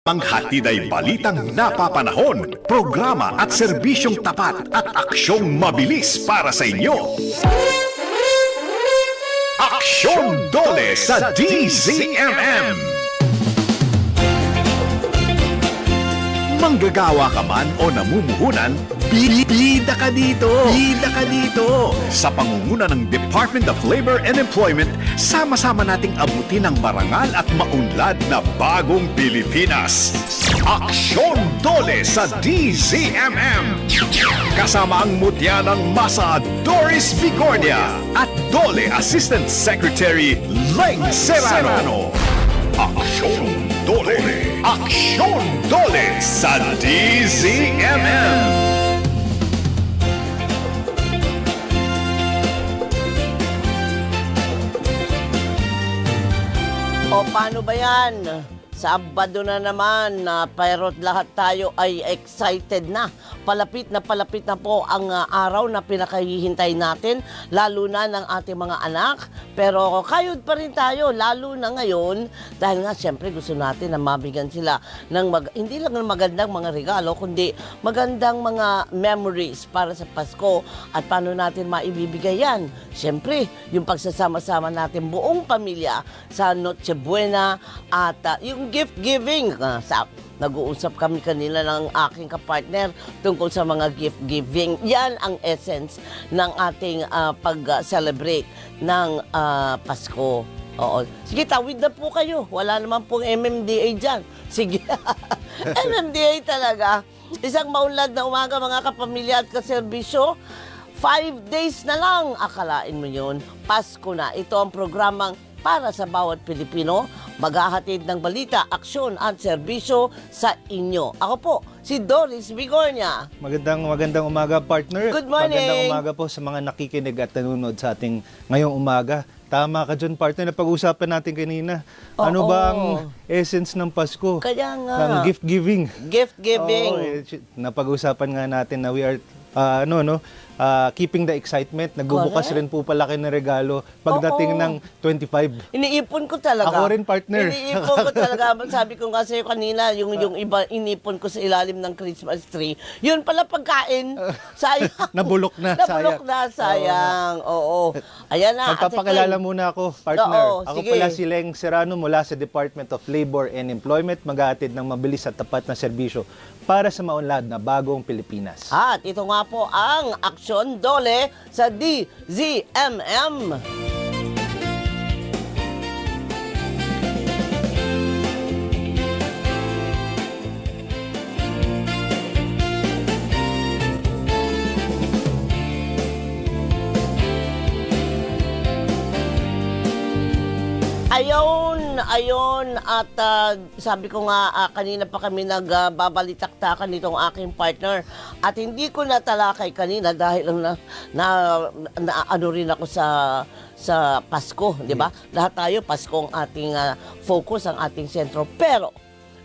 Manghatid ay balitang napapanahon, programa at serbisyong tapat at aksyong mabilis para sa inyo. Aksyon Dole sa DZMM. Manggagawa ka man o namumuhunan, bida ka dito! Bida ka dito! Sa pangunguna ng Department of Labor and Employment, sama-sama nating abutin ang marangal at maunlad na bagong Pilipinas. Aksyon Dole sa DZMM! Kasama ang mutya ng masa Doris Bigornia at Dole Assistant Secretary Leng Serrano. Aksyon Dole! Aksyon Dole sa DZMM! O paano ba yan? Sabado na naman, pero lahat tayo ay excited na. Palapit na po ang araw na pinakahihintay natin, lalo na ng ating mga anak. Pero kayod pa rin tayo, lalo na ngayon, dahil nga siyempre gusto natin na mabigyan sila ng hindi lang ng magandang mga regalo, kundi magandang mga memories para sa Pasko. At paano natin maibibigay yan? Siyempre, yung pagsasama-sama natin buong pamilya sa Noche Buena at yung gift giving. Nag-uusap kami kanila ng aking kapartner tungkol sa mga gift giving. Yan ang essence ng ating pag-celebrate ng Pasko. Oo. Sige, tawid na po kayo. Wala naman pong MMDA dyan. Sige. MMDA talaga. Isang maunlad na umaga mga kapamilya at kaserbisyo. 5 days na lang. Akalain mo yun. Pasko na. Ito ang programang para sa bawat Pilipino, maghahatid ng balita, aksyon at serbisyo sa inyo. Ako po, si Doris Bigornia. Magandang umaga, partner. Good morning. Magandang umaga po sa mga nakikinig at nanonood sa ating ngayong umaga. Tama ka dyan, partner, na pag-usapan natin kanina. Ano ba ang essence ng Pasko? Kaya nga. Ng gift giving. Gift giving. Napag-usapan nga natin na we are keeping the excitement. Nagbubukas Correct. rin po pala kayo ng regalo pagdating ng 25. Iniipon ko talaga. Ako rin, partner. Iniipon ko talaga. Sabi ko nga sa'yo kanina, yung iba inipon ko sa ilalim ng Christmas tree. Yun pala pagkain. Sayang. Nabulok na, Nabulok na, sayang. Oo. Ayan na. Magpapakilala muna ako, partner. Oo, Ako sige. pala si Leng Serrano mula sa Department of Labor and Employment, maghahatid ng mabilis at tapat na serbisyo para sa maunlad na bagong Pilipinas. At ito nga po ang Aksyon Dole sa DZMM. Ayon, at sabi ko nga kanina pa kami nagbabalitaktakan nitong aking partner at hindi ko natalakay kanina dahil na ano rin ako sa Pasko, di ba? Lahat tayo Pasko ang ating focus, ang ating sentro. Pero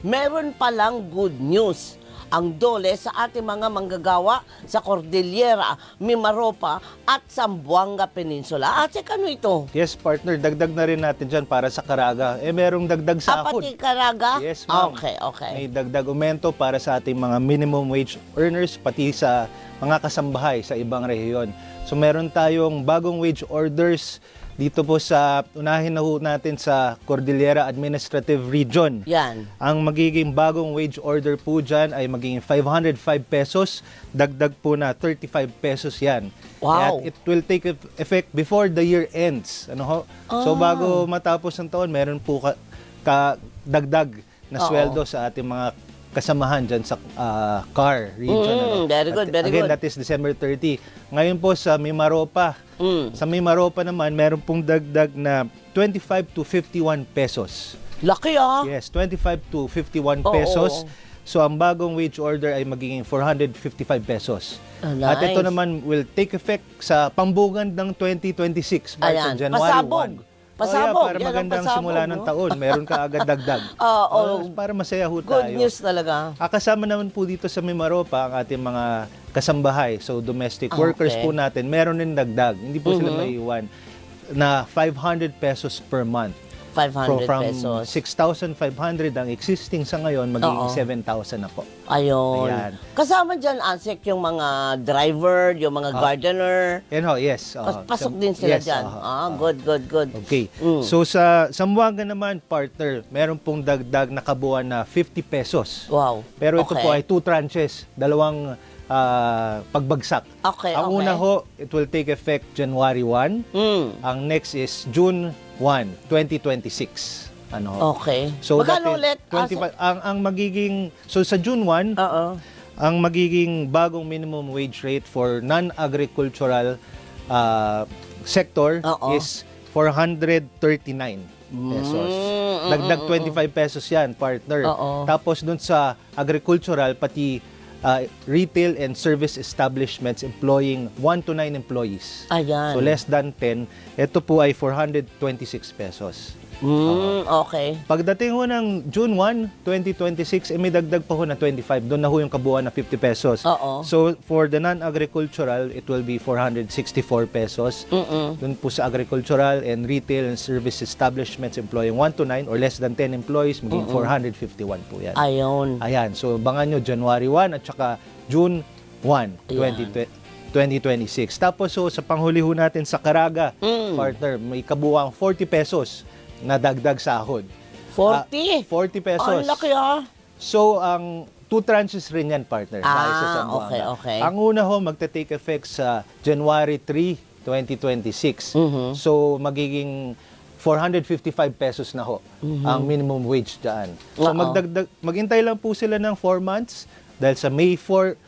meron palang good news ang Dole sa ating mga manggagawa sa Cordillera, Mimaropa at Zamboanga Peninsula. Check ano ito? Yes, partner, dagdag na rin natin dyan para sa Caraga. Merong dagdag sahod. Pati Caraga? Yes, ma'am. Okay. May dagdag aumento para sa ating mga minimum wage earners, pati sa mga kasambahay sa ibang rehiyon. So meron tayong bagong wage orders dito po sa, unahin na ho natin sa Cordillera Administrative Region. Yan. Ang magiging bagong wage order po dyan ay magiging 505 pesos. Dagdag po na 35 pesos yan. Wow. At it will take effect before the year ends. Ano ho? So bago matapos ang taon, meron po dagdag na sweldo sa ating mga kasamahan dyan sa CAR region. Very good, very again, good. that is December 30. Ngayon po sa Mimaropa. Sa Mimaropa naman, meron pong dagdag na 25 to 51 pesos. Laki ah. Yes, 25 to 51 pesos. So ang bagong wage order ay magiging 455 pesos. Nice. At ito naman will take effect sa pambugan ng 2026, March Ayan, and January pasabog. 1. Pasabog. Para Yan ang magandang pasabog, simula ng no? taon. Meron ka agad dagdag. Para masaya ho tayo. Good news talaga. Kasama naman po dito sa Mimaropa ang ating mga kasambahay. So domestic workers po natin, meron din dagdag. Hindi po sila maiiwan na 500 pesos per month. 500 From pesos. 6,500 ang existing sa ngayon, magiging Oo. 7,000 na po. Ayun. Ayan. Kasama dyan, Ansek, yung mga driver, yung mga gardener. Yan ho, yes. Pasok din sila yes, dyan. Good. Okay. So sa Zamboanga naman, partner, meron pong dagdag na kabuuan na 50 pesos. Wow. Pero ito Okay. po ay 2 tranches, dalawang pagbagsak. Okay, Ang okay. una ho, it will take effect January 1. Ang next is June 1, 2026. Ano ho? Okay. So Magkano that is ulit? 25, ang magiging, so sa June 1, Oo. ang magiging bagong minimum wage rate for non-agricultural sector Oo. is 439 pesos. Dagdag 25 pesos yan, partner. Oo. Tapos dun sa agricultural, pati retail and service establishments employing 1 to 9 employees. Ayan. So less than 10, ito po ay 426 pesos. Okay. Pagdating ho ng June 1, 2026, may dagdag pa ho na 25. Doon na ho yung kabuuan na 50 pesos. Oo. So, for the non-agricultural, it will be 464 pesos. Doon po sa agricultural and retail and service establishments employing 1 to 9 or less than 10 employees, maging 451 po yan. Ayun. Ayan. So, abangan nyo January 1 at saka June 1, 2026. Tapos, so, sa panghuli ho natin sa Caraga, partner, may kabuuang 40 pesos na dagdag sahod. 40? 40 pesos. Ang laki So, ang 2 tranches rin yan, partner. sa isa sa Zamboanga. okay. Ang una ho, magta-take effect sa January 3, 2026. So, magiging 455 pesos na ho ang minimum wage dyan. So, maghintay lang po sila ng 4 months dahil sa May 1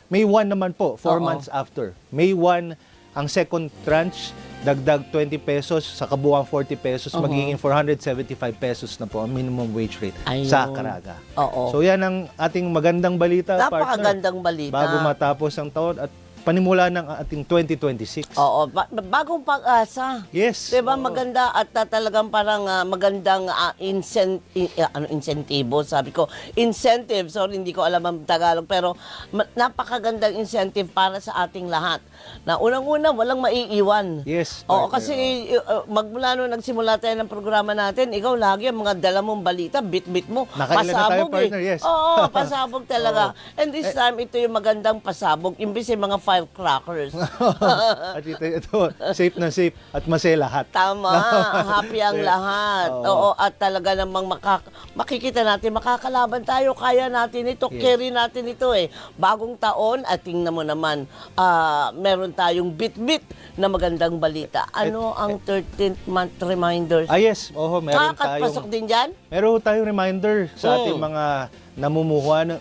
naman po, 4 months after. May 1, ang second tranche, dagdag 20 pesos, sa kabuuang 40 pesos, magiging 475 pesos na po ang minimum wage rate sa Caraga. Oo. So yan ang ating magandang balita, partner. Napakagandang balita. Bago matapos ang taon at panimula ng ating 2026. Oo, bagong pag-asa. Yes. Diba, Oo. maganda at talagang parang magandang insentibo, sabi ko. Incentive, sorry, hindi ko alam ang Tagalog, pero napakagandang incentive para sa ating lahat. Na unang-una, walang maiiwan. Yes. Oo, partner. kasi magmula nung nagsimula tayo ng programa natin, ikaw lagi ang mga dala mong balita, bit-bit mo. Nakailan na tayo, partner, yes. Oo, pasabog talaga. And this time, ito yung magandang pasabog, imbis yung mga firecrackers. At ito, safe na safe at masaya lahat. Tama, happy ang lahat. Oo, at talaga namang makikita natin, makakalaban tayo, kaya natin ito, carry natin ito eh. Bagong taon, at tingnan mo naman, meron tayong bit-bit na magandang balita. Ano ang 13th month reminders? Yes, meron Kakatpasok tayong din dyan? meron tayong reminder sa ating mga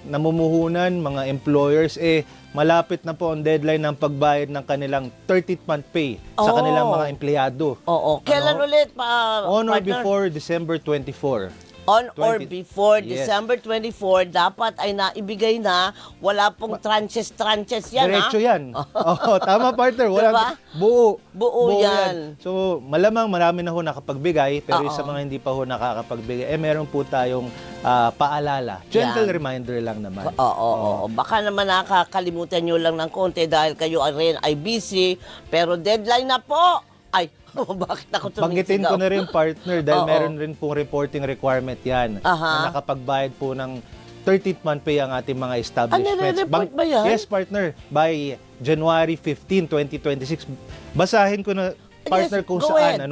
namumuhunan, mga employers, malapit na po ang deadline ng pagbayad ng kanilang 13th month pay sa kanilang mga empleyado. Oo. Kailan ulit, On or partner? before December 24. On or 20 before Yes. December 24, dapat ay naibigay na, wala pong tranches yan, Diretso ha? yan. Tama, partner. Walang, Diba? buo yan. So, malamang marami na ho nakapagbigay, pero sa mga hindi pa ho nakakapagbigay, meron po tayong paalala. Gentle reminder lang naman. Oo. Baka naman nakakalimutan nyo lang ng konti dahil kayo rin ay busy, pero deadline na po. Ay, bakit ako tumisigaw? Banggitin ko na rin, partner, dahil Oo. meron rin pong reporting requirement yan na nakapagbayad po ng 13th month pay ang ating mga establishments. nire-report ba yan? Yes, partner. By January 15, 2026. Basahin ko na, partner, kung go saan. ahead.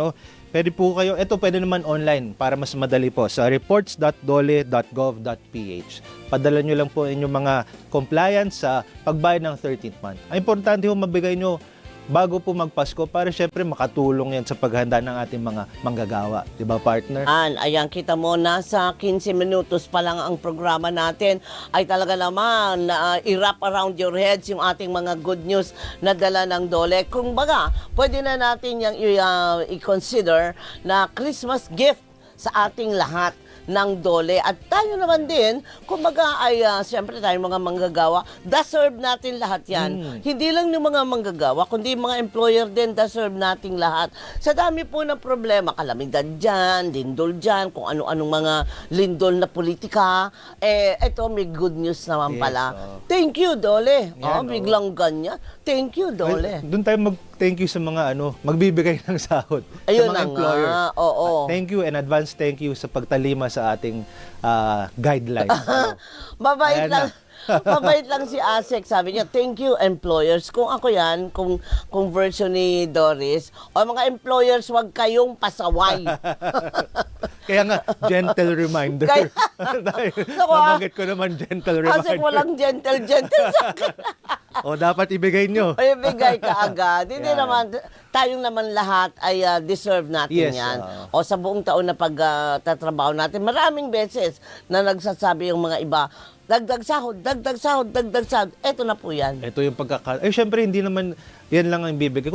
Pwede po kayo, ito pwede naman online para mas madali po sa reports.dole.gov.ph. Padala nyo lang po inyong mga compliance sa pagbayad ng 13th month. Ang importante ho mabigay nyo bago po magpasko para syempre makatulong yan sa paghanda ng ating mga manggagawa. Diba, partner? Ayan, kita mo, nasa 15 minutos pa lang ang programa natin. Ay talaga naman, i-wrap around your heads yung ating mga good news na dala ng Dole. Kung baga, pwede na natin yung i-consider na Christmas gift sa ating lahat ng Dole. At tayo naman din, kumbaga ay siyempre tayo mga manggagawa, deserve natin lahat yan. Hindi lang yung mga manggagawa, kundi mga employer din, deserve nating lahat. Sa dami po ng problema, kalamidad dyan, lindol dyan, kung ano-anong mga lindol na politika, eto may good news naman Yes, pala. They Thank you, Dole. Yan, Biglang ganyan. Thank you, Dole. Doon tayo mag-thank you sa mga magbibigay ng sahod. Ayun sa mga na employers. nga, oo. Thank you and advance thank you sa pagtalima sa ating guidelines. Mabait Ayan lang. Mabait lang si Asek. Sabi niya, thank you, employers. Kung ako yan, kung version ni Doris, o mga employers, wag kayong pasaway. Kaya nga, gentle reminder. Kaya- Dahil Naku, nabanggit ko naman gentle reminder. Asek, walang gentle sa akin. O dapat ibigay nyo. Ay, bigay ka agad. Hindi Yan. naman, tayong naman lahat ay deserve natin Yes, yan. O sa buong taon na pagtatrabaho natin, maraming beses na nagsasabi yung mga iba, dagdag sahod, dagdag sahod, dagdag sahod. Eto na po yan. Ito yung syempre hindi naman yan lang ang bibigay.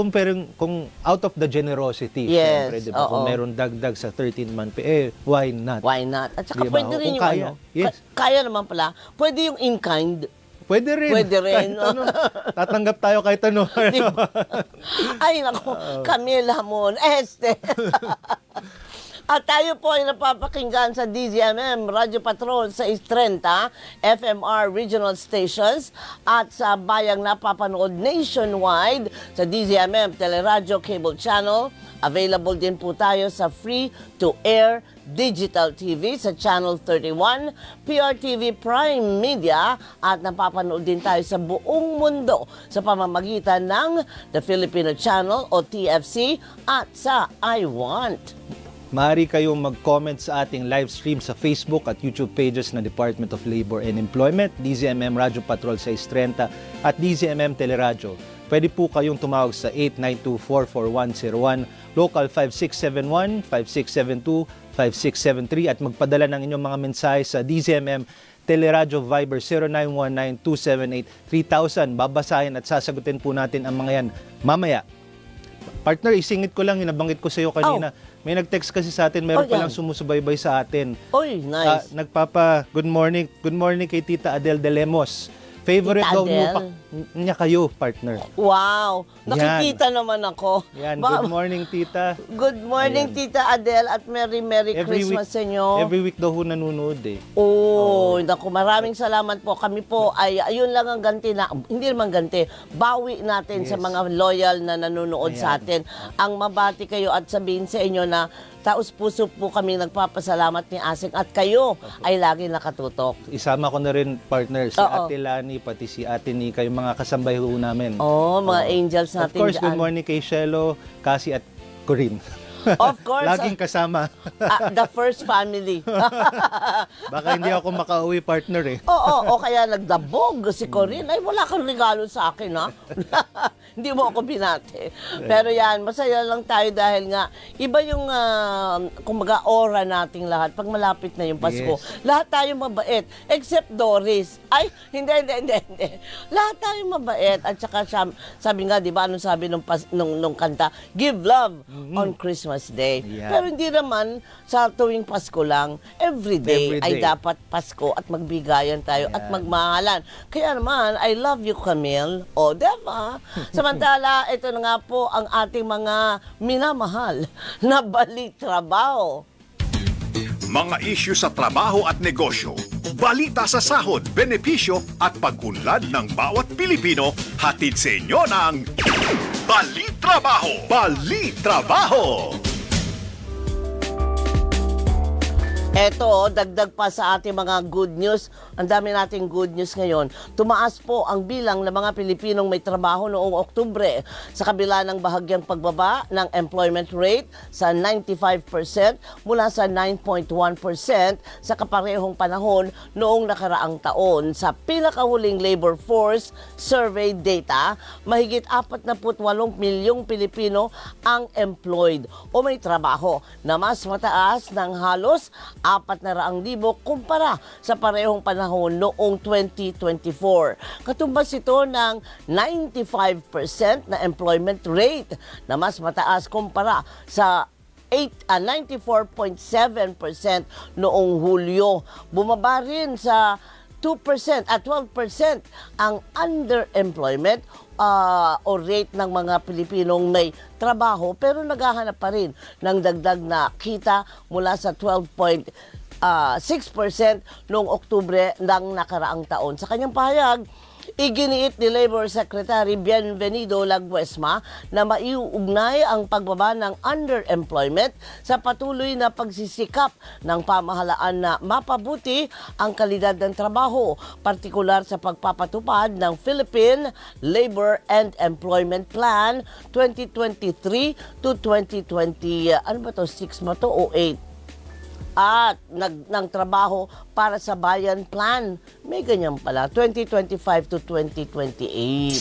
Kung out of the generosity, Yes, syempre, di ba? Kung oo. meron dagdag sa 13-month pay, why not? Why not? At saka Di ba? pwede rin Kung yung kaya, yes. kaya naman pala, pwede yung in-kind. Pwede rin. Pwede rin. Kahit ano, tatanggap tayo kahit ano. Di ba? Ay, naku, Camila Mon, At tayo po ay napapakinggan sa DZMM Radio Patrol sa 630 FMR Regional Stations at sa bayang napapanood nationwide sa DZMM Teleradyo Cable Channel. Available din po tayo sa free-to-air digital TV sa Channel 31, PRTV Prime Media at napapanood din tayo sa buong mundo sa pamamagitan ng The Filipino Channel o TFC at sa iWant. Maaari kayong mag-comment sa ating live stream sa Facebook at YouTube pages ng Department of Labor and Employment, DZMM Radio Patrol sa 630 at DZMM Teleradyo. Pwede po kayong tumawag sa 892-44101, local 5671, 5672, 5673 at magpadala ng inyong mga mensahe sa DZMM Teleradyo Viber 0919-278-3000. Babasahin at sasagutin po natin ang mga yan mamaya. Partner, isingit ko lang, nabanggit ko sa iyo kanina. May nag-text kasi sa atin, meron palang sumusubaybay sa atin. Oy, nice. Good morning kay Tita Adel de Lemos. Favorite Tita daw Adel? niya kayo, partner. Wow, Yan. nakikita naman ako. Yan, Ba- good morning, Tita. Good morning, Tita Adele, at Merry Christmas sa inyo. Every week daw ho nanonood eh. Naku, maraming salamat po. Kami po ay, ayun lang ang ganti na, hindi naman ganti, bawi natin sa Yes. mga loyal na nanonood sa Ayan. atin. Ang mabati kayo at sabihin sa inyo na taos puso po kami nagpapasalamat ni Asing at kayo ay lagi nakatutok. Isama ko na rin, partner, si Oo. Ate Lani, pati si Ate Nika, yung mga kasambay ho namin. Mga angels Of natin course, dyan. good morning kay Shelo, Cassie at Corinne. Of course. Laging kasama. The first family. Baka hindi ako makauwi, partner eh. O kaya nagdabog si Corinne. Ay, wala kang regalo sa akin, ha? Hindi mo ako binate. Pero yan, masaya lang tayo dahil nga, iba yung, kumbaga, aura nating lahat pag malapit na yung Pasko. Yes. Lahat tayo mabait, except Doris. Ay, hindi. Lahat tayo mabait. At saka, sabi nga, di ba, anong sabi nung kanta? Give love on Christmas Day. Yeah. Pero hindi naman sa tuwing Pasko lang, every day Every ay day. dapat Pasko at magbigayan tayo at magmahalan. Kaya naman, I love you, Camille. O, diba? Samantala, ito na nga po ang ating mga minamahal na balik-trabaho. Mga isyu sa trabaho at negosyo, balita sa sahod, benepisyo at pag-unlad ng bawat Pilipino, hatid sa inyo ng Balitrabaho! Balitrabaho! Eto, dagdag pa sa ating mga good news. Ang dami nating good news ngayon. Tumaas po ang bilang ng mga Pilipinong may trabaho noong Oktubre sa kabila ng bahagyang pagbaba ng employment rate sa 95% mula sa 9.1% sa kaparehong panahon noong nakaraang taon. Sa pinakahuling labor force survey data, mahigit 48 milyong Pilipino ang employed o may trabaho na mas mataas ng halos 400,000 kumpara sa parehong panahon noong 2024. Katumbas ito ng 95% na employment rate na mas mataas kumpara sa 94.7% noong Hulyo. Bumaba rin sa 2% at 12% ang underemployment o rate ng mga Pilipinong may trabaho pero naghahanap pa rin ng dagdag na kita mula sa 12.6% noong Oktubre ng nakaraang taon. Sa kanyang pahayag, Iginiit ni Labor Secretary Bienvenido Laguesma na maiuugnay ang pagbaba ng underemployment sa patuloy na pagsisikap ng pamahalaan na mapabuti ang kalidad ng trabaho, partikular sa pagpapatupad ng Philippine Labor and Employment Plan 2023 to 2020, 6 mo to o 8? At ng trabaho para sa Bayan Plan. May ganyan pala, 2025 to 2028.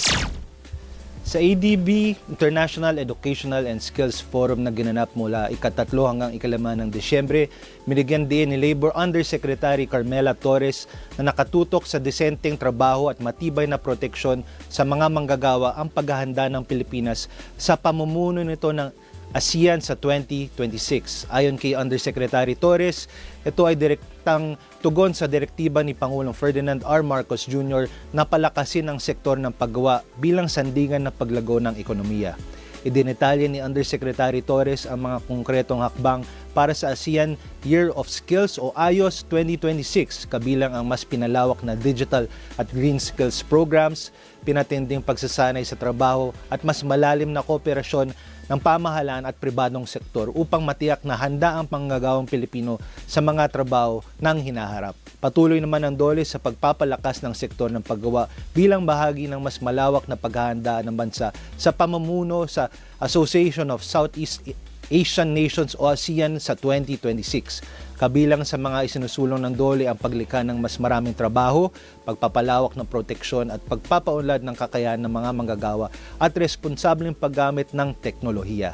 Sa ADB, International Educational and Skills Forum na ginanap mula ika-3 hanggang ika-5 ng Disyembre, binigyan din ni Labor Undersecretary Carmela Torres na nakatutok sa disenteng trabaho at matibay na proteksyon sa mga manggagawa ang paghahanda ng Pilipinas sa pamumuno nito ng ASEAN sa 2026. Ayon kay Undersecretary Torres, ito ay direktang tugon sa direktiba ni Pangulong Ferdinand R. Marcos Jr. na palakasin ang sektor ng paggawa bilang sandingan ng paglago ng ekonomiya. Idinetalye ni Undersecretary Torres ang mga konkretong hakbang para sa ASEAN Year of Skills o AYOS 2026, kabilang ang mas pinalawak na digital at green skills programs, pinatinding pagsasanay sa trabaho at mas malalim na kooperasyon ng pamahalaan at pribadong sektor upang matiyak na handa ang panggagawang Pilipino sa mga trabaho ng hinaharap. Patuloy naman ang DOLE sa pagpapalakas ng sektor ng paggawa bilang bahagi ng mas malawak na paghahanda ng bansa sa pamumuno sa Association of Southeast Asian Nations o ASEAN sa 2026. Kabilang sa mga isinusulong ng DOLE ang paglikha ng mas maraming trabaho, pagpapalawak ng proteksyon at pagpapaunlad ng kakayahan ng mga manggagawa at responsableng paggamit ng teknolohiya.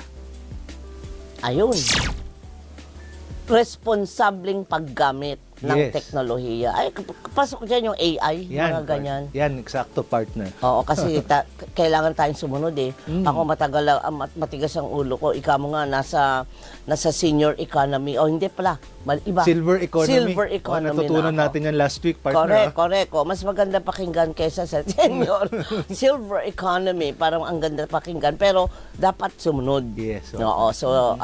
Ayun. Responsableng paggamit ng Yes. teknolohiya. Ay, pasok dyan yung AI, mga ganyan. Yan, eksakto, partner. Oo, kasi kailangan tayong sumunod eh. Ako matigas ang ulo ko. Ikaw mo nga nasa senior economy. O hindi pala, iba. Silver economy. Silver economy natutunan na ako. natin yan last week, partner. Correct. Mas maganda pakinggan kaysa sa senior. Silver economy, parang ang ganda pakinggan. Pero dapat sumunod. Yes, okay. Oo, so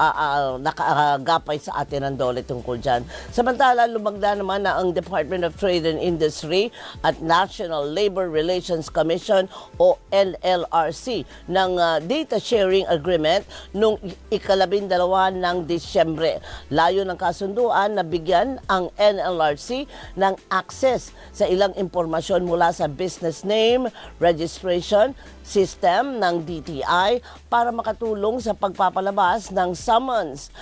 nakagapay sa atin ang DOLE tungkol dyan. Samantala, lumagda naman na ang Department of Trade and Industry at National Labor Relations Commission o NLRC ng data sharing agreement noong ika-12 ng Disyembre. Layo ng kasunduan na bigyan ang NLRC ng access sa ilang impormasyon mula sa business name, registration, system ng DTI para makatulong sa pagpapalabas ng summons,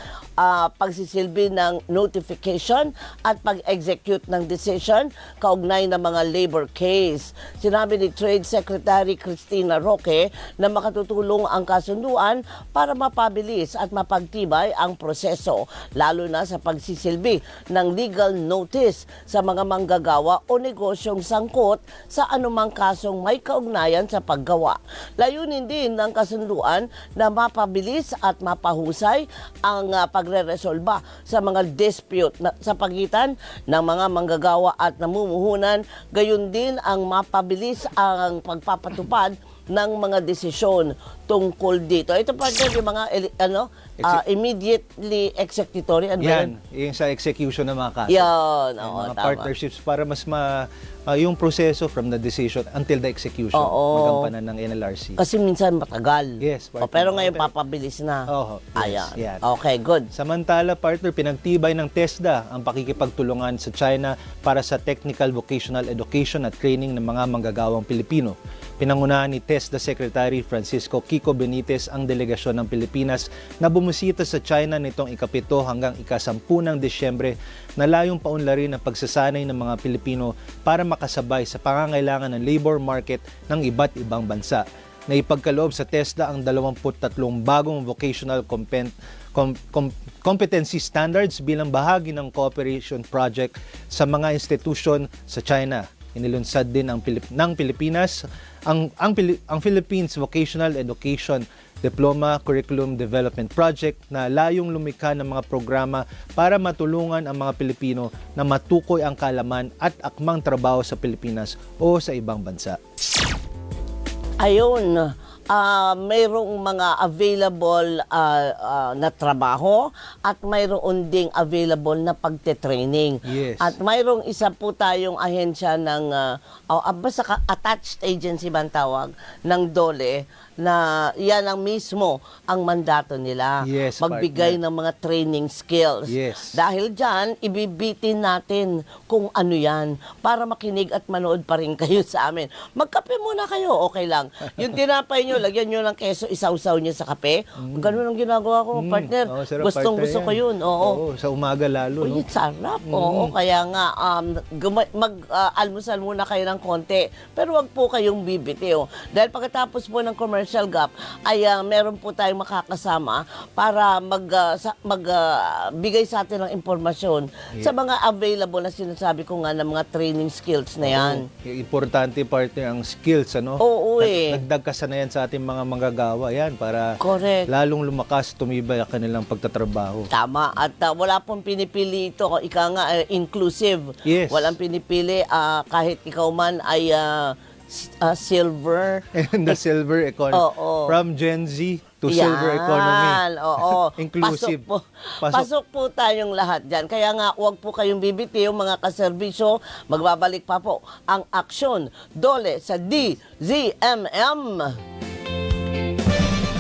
pagsisilbi ng notification at pag-execute ng decision kaugnay ng mga labor case. Sinabi ni Trade Secretary Cristina Roque na makatutulong ang kasunduan para mapabilis at mapagtibay ang proseso, lalo na sa pagsisilbi ng legal notice sa mga manggagawa o negosyong sangkot sa anumang kasong may kaugnayan sa paggawa. Layunin din ng kasunduan na mapabilis at mapahusay ang pagreresolba sa mga dispute sa pagitan ng mga manggagawa at namumuhunan, gayon din ang mapabilis ang pagpapatupad ng mga desisyon tungkol dito. Ito pa din yung mga immediately executory. Ano Yan, yung sa execution ng mga kaso. Yan, Yung oo, mga tama. partnerships para mas yung proseso from the decision until the execution Oo. magampanan ng NLRC. Kasi minsan matagal. Yes, partner. Pero ngayon papabilis na. Oo, yes, Ayan. yan. Okay, good. Samantala, partner, pinagtibay ng TESDA ang pakikipagtulungan sa China para sa technical vocational education at training ng mga manggagawang Pilipino. Pinangunahan ni TESDA Secretary Francisco Kiko Benitez ang delegasyon ng Pilipinas na bumisita sa China nitong ika-7 hanggang ika-10 ng Disyembre na layong paunlarin ang pagsasanay ng mga Pilipino para makasabay sa pangangailangan ng labor market ng iba't ibang bansa. Naipagkaloob sa TESDA ang 23 bagong vocational competency standards bilang bahagi ng cooperation project sa mga institusyon sa China. Inilunsad din ng Pilipinas ang Philippines Vocational Education Diploma Curriculum Development Project na layong lumikha ng mga programa para matulungan ang mga Pilipino na matukoy ang kaalaman at akmang trabaho sa Pilipinas o sa ibang bansa. Ayun, mayroong mga available na trabaho at mayroon ding available na pagte-training. Yes. At mayroong isa po tayong ahensya ng basta attached agency ba ang tawag ng DOLE na yan ang mismo ang mandato nila. Yes, magbigay partner. ng mga training skills. Yes. Dahil dyan, ibibitin natin kung ano yan para makinig at manood pa rin kayo sa amin. Magkape muna kayo, okay lang. Yung tinapay nyo, lagyan nyo ng keso, isawsaw nyo sa kape. Ganun ang ginagawa ko, partner. Oo, sarap, Gustong partner gusto ko yan. yun. Oo. Sa umaga lalo, no? Uy, sarap. Oo, kaya nga, mag-almusal muna kayo ng konti. Pero wag po kayong bibitiw. Dahil pagkatapos po ng commercial gap, ay meron po tayong makakasama para magbigay sa atin ng impormasyon sa mga available na sinasabi ko nga ng mga training skills na yan. Importante, partner, ang skills, ano? Oo, eh. Dagdag kasanayan sa ating mga manggagawa yan para Correct. lalong lumakas, tumibay ang kanilang pagtatrabaho. Tama. At wala pong pinipili ito. Ika nga, inclusive. Yes. Walang pinipili. Kahit ikaw man ay silver. And the silver economy. Oo. From Gen Z to silver economy. Oo. Inclusive. Pasok po tayong lahat dyan. Kaya nga, huwag po kayong bibitiw, mga kaserbisyo. Magbabalik pa po ang aksyon. DOLE sa DZMM.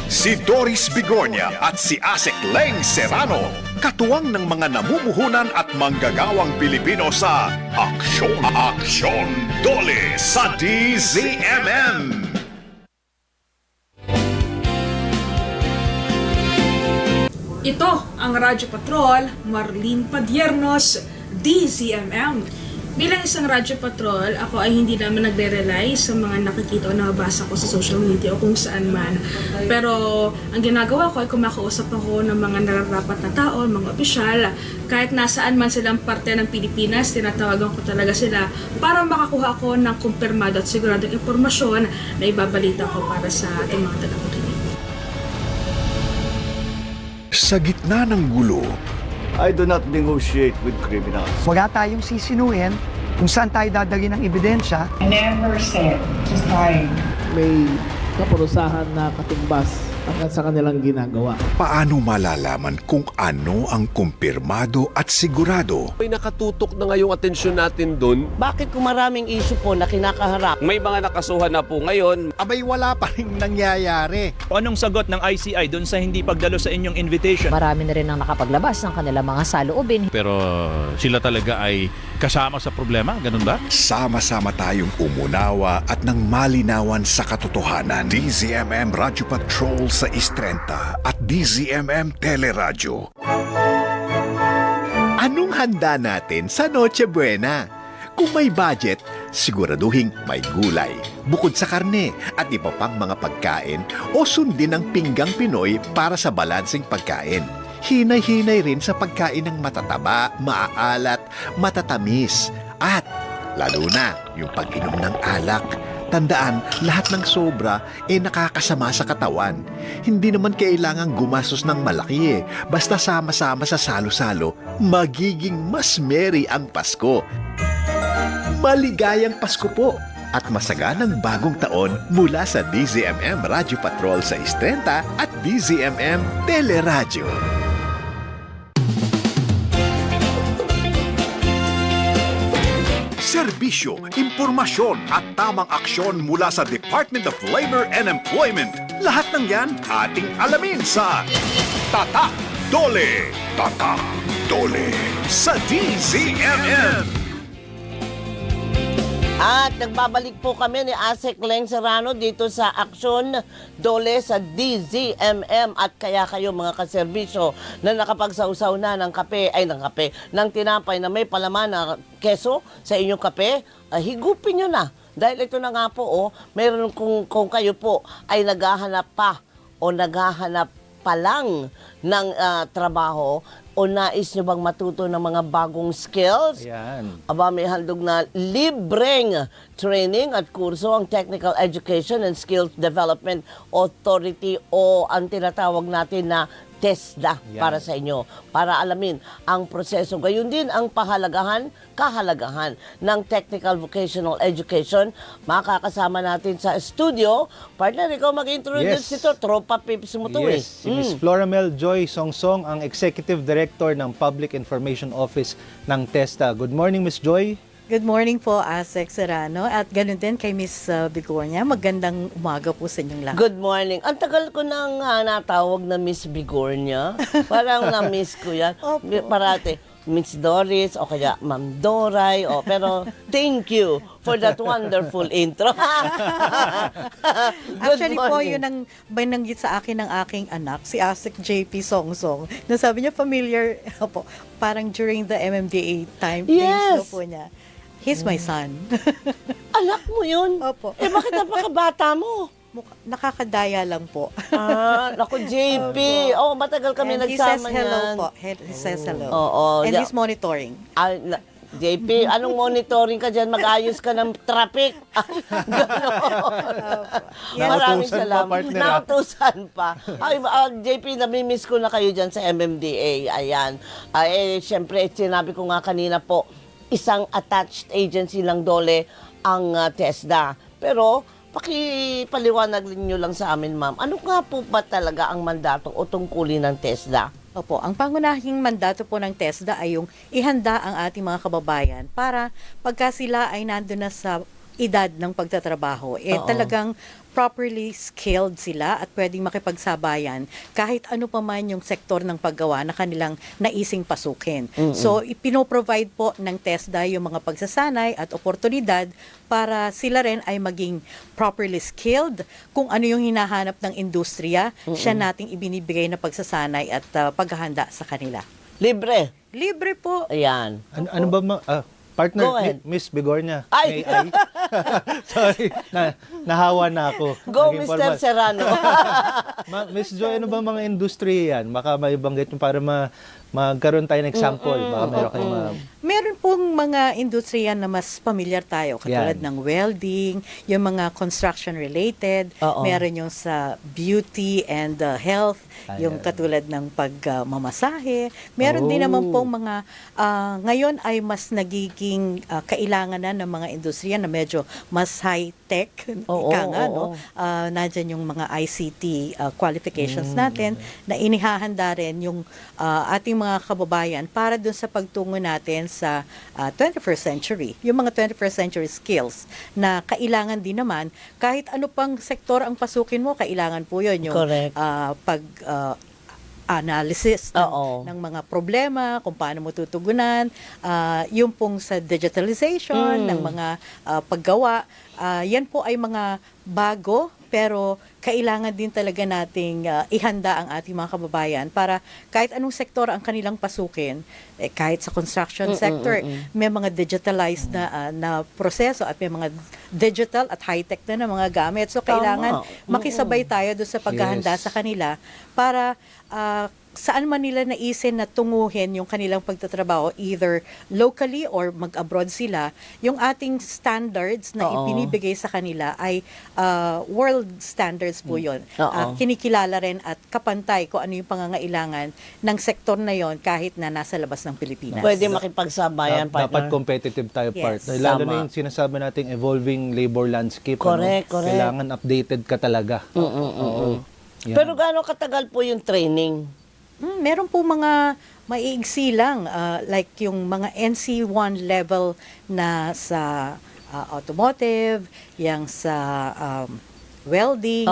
Si Doris Bigornia at si Asek Leng Serrano, katuwang ng mga namumuhunan at manggagawang Pilipino sa Aksyon! Aksyon! Dole sa DZMM! Ito ang Radyo Patrol, Marlene Padiernos, DZMM. Bilang isang Radyo Patrol, ako ay hindi naman nagre-rely sa mga nakikita o nababasa ko sa social media o kung saan man. Pero ang ginagawa ko ay kumakausap ako ng mga nararapat na tao, mga opisyal. Kahit nasaan man silang parte ng Pilipinas, tinatawagan ko talaga sila para makakuha ako ng kumpirmado at siguradong impormasyon na ibabalita ko para sa ating mga tagapakinig. Sa gitna ng gulo, I do not negotiate with criminals. Wala tayong sisinuhin kung saan tayo dadali ng ebidensya. Never said to sign. May kaparusahan na katumbas hanggang sa kanilang ginagawa. paano malalaman kung ano ang kumpirmado at sigurado? May nakatutok na ngayong atensyon natin doon. Bakit kung maraming issue po na kinakaharap? May mga nakasuhan na po ngayon. Abay, wala pa rin nangyayari. Anong sagot ng ICI doon sa hindi pagdalo sa inyong invitation? Marami na rin ang nakapaglabas ng kanilang mga saloobin. Pero sila talaga ay kasama sa problema, ganun ba? Sama-sama tayong umunawa at nang malinawan sa katotohanan. DZMM Radyo Patrol sa Istrenta at DZMM Teleradyo. Anong handa natin sa Noche Buena? Kung may budget, siguraduhin may gulay, bukod sa karne at iba pang mga pagkain o sundin ang pinggang Pinoy para sa balanseng pagkain. Hinay-hinay rin sa pagkain ng matataba, maaalat, matatamis at lalo na yung pag-inom ng alak. Tandaan, lahat ng sobra nakakasama sa katawan. Hindi naman kailangang gumastos ng malaki Basta sama-sama sa salo-salo, magiging mas merry ang Pasko. Maligayang Pasko po at masaganang bagong taon mula sa DZMM Radyo Patrol sa Istrenta at DZMM Teleradyo. Serbisyo, impormasyon at tamang aksyon mula sa Department of Labor and Employment. Lahat ng yan ating alamin sa Tatak Dole! Tatak Dole sa DZMM! At nagbabalik po kami ni Asek Leng Serrano dito sa Aksyon Dole sa DZMM. At kaya kayo mga kaserbisyo na nakapagsausaw na ng ng tinapay na may palaman na keso sa inyong kape, higupin nyo na. Dahil ito na nga po, meron kung kayo po ay naghahanap pa o naghahanap pa lang ng trabaho o nais nyo bang matuto ng mga bagong skills? Ayan. Aba, may handog na libreng training at kurso ang Technical Education and Skills Development Authority o ang tinatawag natin na TESDA Yan. para sa inyo, para alamin ang proseso. Gayon din ang kahalagahan ng Technical Vocational Education. Makakasama natin sa studio. Partner, ikaw mag-introduce Yes. nito. Tropa pips mo to Yes, si Ms. Floramel Joy Songsong, ang Executive Director ng Public Information Office ng TESDA. Good morning, Ms. Joy. Good morning po, Asek Serrano. At ganun din kay Miss Bigornia. Magandang umaga po sa inyong lahat. Good morning. Ang tagal ko nang natawag na Miss Bigornia. Parang na-miss ko yan. Parate, Miss Doris o kaya Ma'am Doray. Pero thank you for that wonderful intro. Actually po, yun ang binanggit sa akin ng aking anak, si Asek JP Songsong. Nasabi niya familiar, po, parang during the MMDA time, days po niya. He's my son. Anak mo yun? Opo. Bakit napakabata mo? Nakakadaya lang po. Naku, JP. Matagal kami And nagsama he says hello niyan. po. He says hello. Oo. And he's monitoring. JP, anong monitoring ka dyan? Mag-ayos ka ng traffic. Maraming Nautusan pa, salamat. partner, Nautusan pa. JP, namimiss ko na kayo dyan sa MMDA. Ayan. Siyempre, sinabi ko nga kanina po, isang attached agency lang dole ang TESDA. Pero, pakipaliwanag niyo lang sa amin, ma'am. Ano nga po ba talaga ang mandato o tungkulin ng TESDA? Opo, ang pangunahing mandato po ng TESDA ay yung ihanda ang ating mga kababayan para pagka sila ay nandun na sa edad ng pagtatrabaho, talagang properly skilled sila at pwedeng makipagsabayan kahit ano pa man yung sektor ng paggawa na kanilang naising pasukin. So, ipinoprovide po ng TESDA yung mga pagsasanay at oportunidad para sila rin ay maging properly skilled. Kung ano yung hinahanap ng industriya, siya nating ibinibigay na pagsasanay at paghahanda sa kanila. Libre. Libre po. Ayan. Ano ba partner, Go ahead. Miss Bigornia. Ay! May I? Sorry, nahawa na ako. Go, Naging Mr. formal. Serrano. Miss Joy, ano ba mga industriya yan? Baka may banggit nyo para magkaroon tayo ng example. Baka meron kayong Meron pong mga industriya na mas pamilyar tayo, katulad Yan. ng welding, yung mga construction related, meron yung sa beauty and health, yung katulad ng pagmamasahe. Meron din naman pong mga, ngayon ay mas nagiging kailangan na ng mga industriya na medyo mas high-tech, nandyan yung mga ICT qualifications natin, na inihahanda rin yung ating mga kababayan para dun sa pagtungo natin sa 21st century. Yung mga 21st century skills na kailangan din naman, kahit ano pang sektor ang pasukin mo, kailangan po yun. Yung analysis ng mga problema, kung paano mo tutugunan, yung pong sa digitalization ng mga paggawa, yan po ay mga bago, pero kailangan din talaga nating ihanda ang ating mga kababayan para kahit anong sektor ang kanilang pasukin, kahit sa construction sector, may mga digitalized na proseso at may mga digital at high-tech na mga gamit. So, kailangan makisabay tayo doon sa paghahanda sa kanila para saan man nila naisin na tunguhin yung kanilang pagtatrabaho, either locally or mag-abroad sila, yung ating standards na ipinibigay sa kanila ay world standards po yun. Kinikilala rin at kapantay kung ano yung pangangailangan ng sektor na yon kahit na nasa labas ng Pilipinas. Pwede makipagsabayan, partner. Dapat competitive tayo, partner. Yes. Lalo na yung sinasabi nating evolving labor landscape. Correct. Kailangan updated ka talaga. Yan. Pero gaano katagal po yung training? Meron po mga maiigsi lang, like yung mga NC1 level na sa automotive, yung sa welding.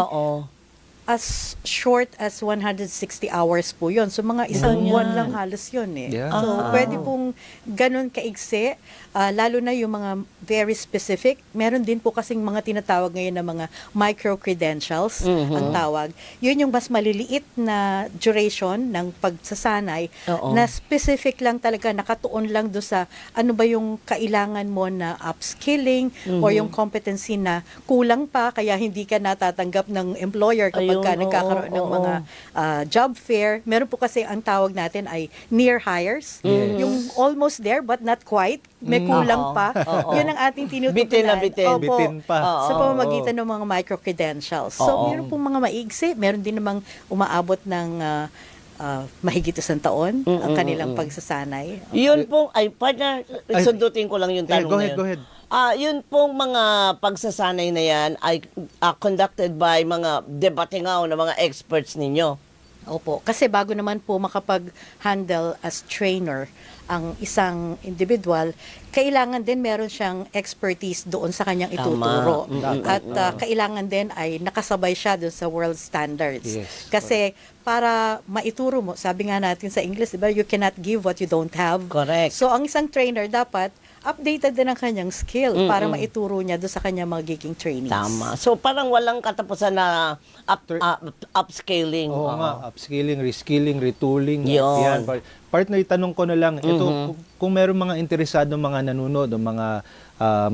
As short as 160 hours po yun. So, mga isang buwan lang halos yun eh. Yeah. So, pwede pong ganun kaigsi. Lalo na yung mga very specific. Meron din po kasing mga tinatawag ngayon na mga micro-credentials ang tawag. Yun yung mas maliliit na duration ng pagsasanay na specific lang talaga, nakatuon lang do sa ano ba yung kailangan mo na upskilling or yung competency na kulang pa kaya hindi ka natatanggap ng employer kapag nagkakaroon ng mga job fair. Meron po kasi ang tawag natin ay near hires. Yung almost there but not quite. May kulang pa. Yun ang ating tinututunan. Bitin na bitin. Bitin pa. Sa pamamagitan ng mga micro-credentials. So, meron pong mga maigsi. Meron din namang umaabot ng mahigit 1 taon ang kanilang pagsasanay. Yun pong, partner, sundutin ko lang yung tanong go na ahead, yun. go ahead. Yun pong mga pagsasanay na yan ay conducted by mga debatingaw na mga experts ninyo. Opo, kasi bago naman po makapag-handle as trainer ang isang individual, kailangan din meron siyang expertise doon sa kanyang ituturo. At kailangan din ay nakasabay siya doon sa world standards. Yes, Kasi para maituro mo, sabi nga natin sa English, diba, you cannot give what you don't have. Correct. So ang isang trainer dapat updated din ang kanyang skill para maituro niya doon sa kanyang magiging trainings. Tama. So parang walang katapusan na upscaling. Oo nga, upskilling, reskilling, retooling. Yun. Yan. Partner, tanong ko na lang, ito, kung meron mga interesado mga nanonood o mga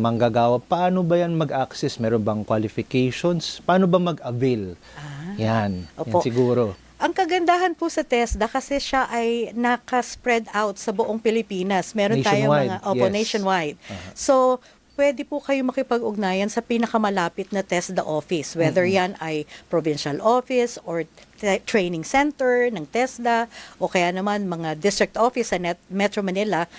manggagawa, paano ba yan mag-access? Meron bang qualifications? Paano ba mag-avail? Yan. Opo. Yan siguro. Ang kagandahan po sa TESDA kasi siya ay naka-spread out sa buong Pilipinas. Meron tayong mga nationwide. So, pwede po kayo makipag-ugnayan sa pinakamalapit na TESDA office, whether yan ay provincial office or training center ng TESDA o kaya naman mga district office sa Metro Manila.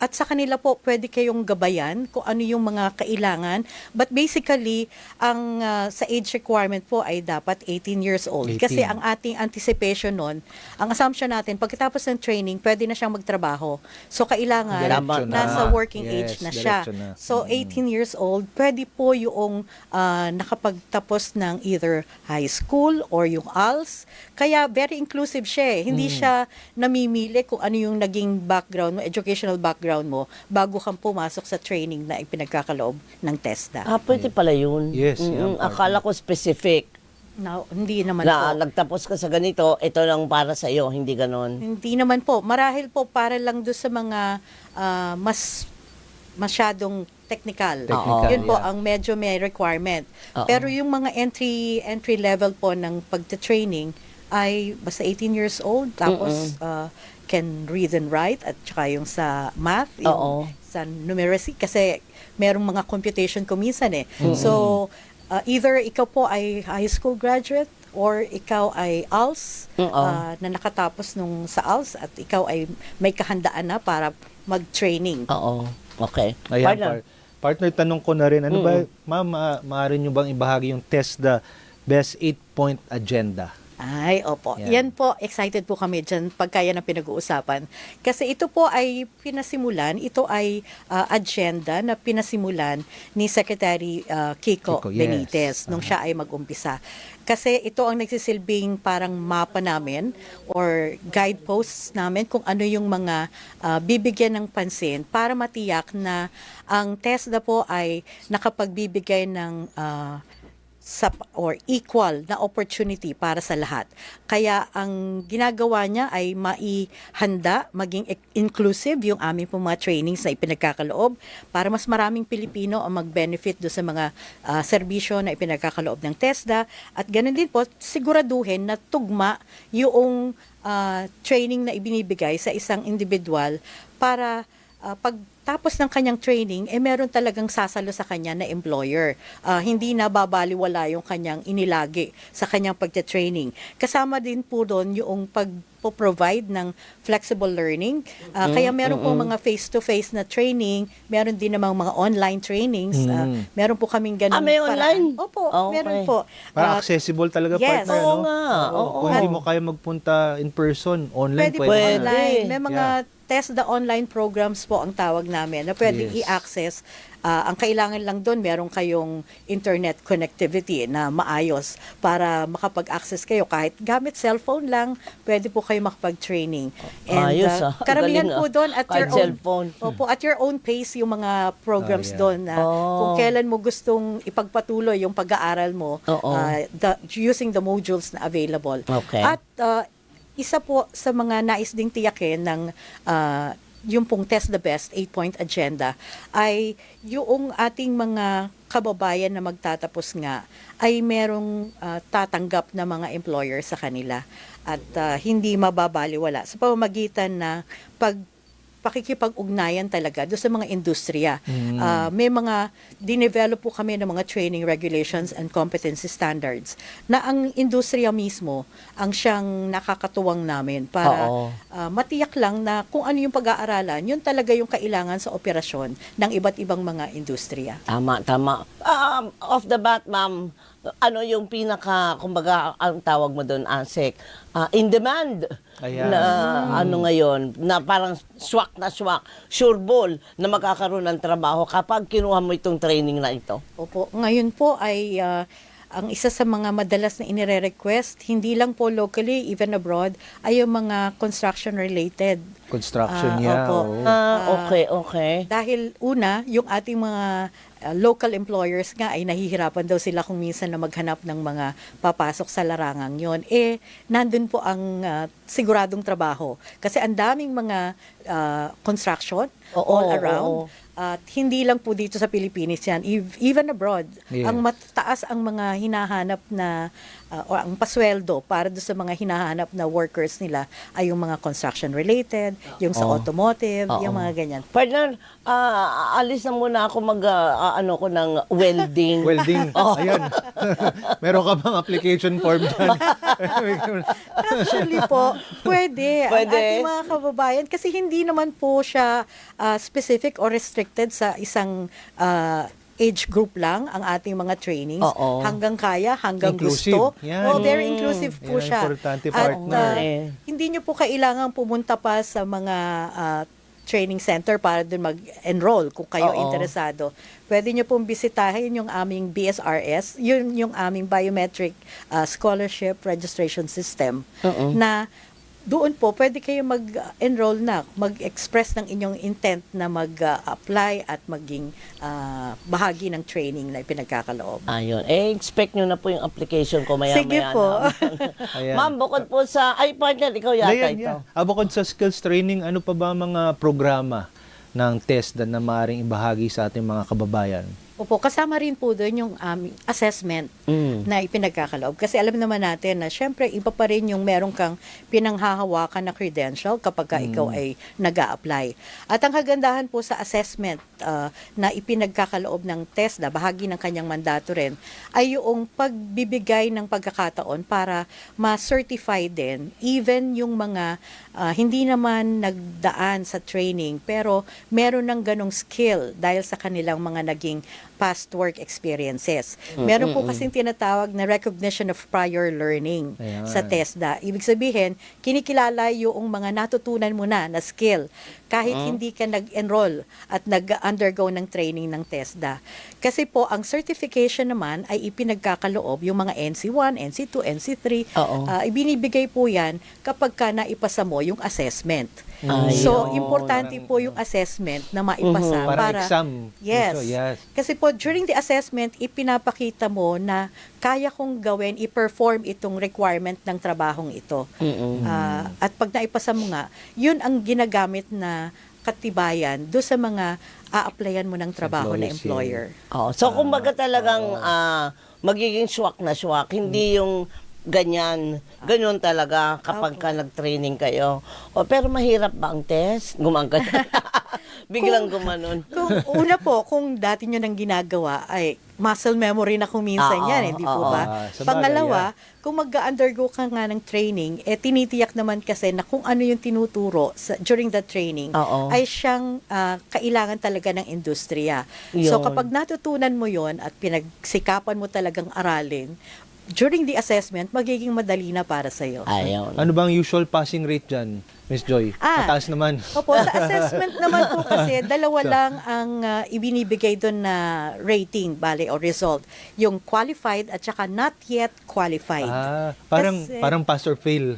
At sa kanila po pwede kayong gabayan kung ano yung mga kailangan. But basically, ang sa age requirement po ay dapat 18 years old. 18. Kasi ang ating anticipation nun, ang assumption natin, pagkatapos ng training, pwede na siyang magtrabaho. So kailangan Diretso na. nasa working Yes, age na siya. diretso na. So 18 years old, pwede po yung nakapagtapos ng either high school or yung ALS. Kaya very inclusive siya. Hindi siya namimili kung ano yung naging background mo, educational background mo, bago kang pumasok sa training na ipinagkakaloob ng TESDA. Pwede pala yun. Yes, yan, Akala ko specific. No, hindi naman Na po. nagtapos ka sa ganito, ito lang para sa iyo, hindi ganon. Hindi naman po. Marahil po para lang doon sa mga masyadong technical. Yun po ang medyo may requirement. Pero yung mga entry level po ng pagte-training ay basta 18 years old, tapos can read and write, at saka yung sa math, yung sa numeracy, kasi merong mga computation ko minsan eh. So, either ikaw po ay high school graduate or ikaw ay ALS na nakatapos nung sa ALS at ikaw ay may kahandaan na para mag-training. Okay. Ayan, partner, tanong ko na rin, ano ba, ma'am, maaari nyo bang ibahagi yung TESDA Best 8-Point Agenda? Ay, opo. Yan po, excited po kami dyan pagka yan ang pinag-uusapan. Kasi ito po ay pinasimulan, ito ay agenda na pinasimulan ni Secretary Kiko Benitez nung siya ay mag-umpisa. Kasi ito ang nagsisilbing parang mapa namin or guideposts namin kung ano yung mga bibigyan ng pansin para matiyak na ang TESDA po ay nakapagbibigay ng or equal na opportunity para sa lahat. Kaya ang ginagawa niya ay maihanda, maging inclusive yung aming po mga trainings na ipinagkakaloob para mas maraming Pilipino ang mag-benefit do sa mga serbisyo na ipinagkakaloob ng TESDA. At ganoon din po, siguraduhin na tugma yung training na ibinibigay sa isang individual para pagtapos ng kanyang training, meron talagang sasalo sa kanya na employer. Hindi na babaliwala yung kanyang inilagi sa kanyang pagte-training. Kasama din po doon yung pag-provide ng flexible learning. Kaya meron po mga face-to-face na training, meron din namang mga online trainings. Meron po kaming ganun. May online? Opo, meron po. Para accessible talaga, yes. partner, Oo no? nga. Kung hindi mo kaya magpunta in person, online Pwede. Online. May mga TESDA online programs po ang tawag namin na pwedeng i-access. Ang kailangan lang doon, meron kayong internet connectivity na maayos para makapag-access kayo. Kahit gamit cellphone lang, pwede po kayo makapag-training. And Ayos, karamihan galing, po doon at your own cellphone. Opo, at your own pace yung mga programs doon na kung kailan mo gustong ipagpatuloy yung pag-aaral mo using the modules na available. Okay. At isa po sa mga nais ding tiyakin ng yung pong TESDA Best 8-Point Agenda ay yung ating mga kababayan na magtatapos nga ay merong tatanggap na mga employer sa kanila at hindi mababaliwala sa pamamagitan na pakikipag-ugnayan talaga doon sa mga industriya. May mga dinevelop po kami ng mga training regulations and competency standards na ang industriya mismo ang siyang nakakatuwang namin para matiyak lang na kung ano yung pag-aaralan, yun talaga yung kailangan sa operasyon ng iba't ibang mga industriya. Tama. Off the bat, ma'am, ano yung pinaka, kumbaga, ang tawag mo doon, ASEC, in demand Ayan. na ano ngayon, na parang swak na swak, sure ball na magkakaroon ng trabaho kapag kinuha mo itong training na ito? Opo, ngayon po ay ang isa sa mga madalas na inire-request, hindi lang po locally, even abroad, ay yung mga construction-related. Construction, Opo. Okay. Dahil una, yung ating mga local employers nga ay nahihirapan daw sila kung minsan na maghanap ng mga papasok sa larangang yon. Nandun po ang siguradong trabaho. Kasi ang daming mga construction all around. At hindi lang po dito sa Pilipinas yan, even abroad, ang mataas ang mga hinahanap na o ang pasweldo para do sa mga hinahanap na workers nila ay yung mga construction related, yung sa automotive, yung mga ganyan. Partner, alis na muna ako ano ko ng welding. Welding. Ayan. Meron ka bang application form dyan? Actually po, pwede. Ang ating mga kababayan, kasi hindi naman po siya specific or restricted sa isang age group lang ang ating mga trainings. Hanggang kaya, hanggang Inclusive. gusto. Yan. Very inclusive po Yan ang siya. importante, At partner. hindi nyo po kailangan pumunta pa sa mga training center para dun mag-enroll kung kayo interesado. Pwede nyo pong bisitahin yung aming BSRS, yun yung aming biometric scholarship registration system na doon po, pwede kayo mag-enroll na, mag-express ng inyong intent na mag-apply at maging bahagi ng training na ipinagkakaloob. Ayun. Expect nyo na po yung application ko maya-maya. Sige po. Ayan. Ma'am, bukod po sa... Ay, partner, ikaw yata ito. Bukod sa skills training, ano pa ba mga programa ng TESDA na maaaring ibahagi sa ating mga kababayan? Opo, kasama rin po doon yung assessment na ipinagkakaloob. Kasi alam naman natin na syempre iba pa rin yung meron kang pinanghahawakan na credential kapag ka ikaw ay nag-a-apply. At ang kagandahan po sa assessment na ipinagkakaloob ng TESDA, bahagi ng kanyang mandato rin, ay yung pagbibigay ng pagkakataon para ma-certify din even yung mga hindi naman nagdaan sa training pero meron ng ganong skill dahil sa kanilang mga naging past work experiences. Meron po kasing tinatawag na recognition of prior learning sa TESDA. Ibig sabihin, kinikilala yung mga natutunan mo na skill kahit hindi ka nag-enroll at nag-undergo ng training ng TESDA. Kasi po, ang certification naman ay ipinagkakaloob yung mga NC1, NC2, NC3. Ibinibigay po yan kapag ka naipasa mo yung assessment. So, importante po yung assessment na maipasa para exam. Yes. Yes. Kasi po, during the assessment, ipinapakita mo na kaya kong gawin, i-perform itong requirement ng trabahong ito. At pag naipasa mo nga, yun ang ginagamit na katibayan do sa mga a-applyan mo ng trabaho na employer. So, kumbaga talagang magiging swak na swak. Hindi yung ganyan talaga kapag ka nag-training kayo. Pero mahirap ba ang test? Gumagana. Biglang gumanon. Una po, kung dati nyo nang ginagawa, ay muscle memory na kung minsan yan, hindi po ba? Pangalawa, kung mag-undergo ka nga ng training, tinitiyak naman kasi na kung ano yung tinuturo during the training, ay siyang kailangan talaga ng industriya. So kapag natutunan mo yon at pinagsikapan mo talagang aralin, during the assessment, magiging madali na para sa'yo. Ano bang usual passing rate dyan, Miss Joy? Mataas naman. Opo, sa assessment naman po kasi, dalawa lang ang ibinibigay doon na rating, bale, o result. Yung qualified at saka not yet qualified. Parang pass or fail.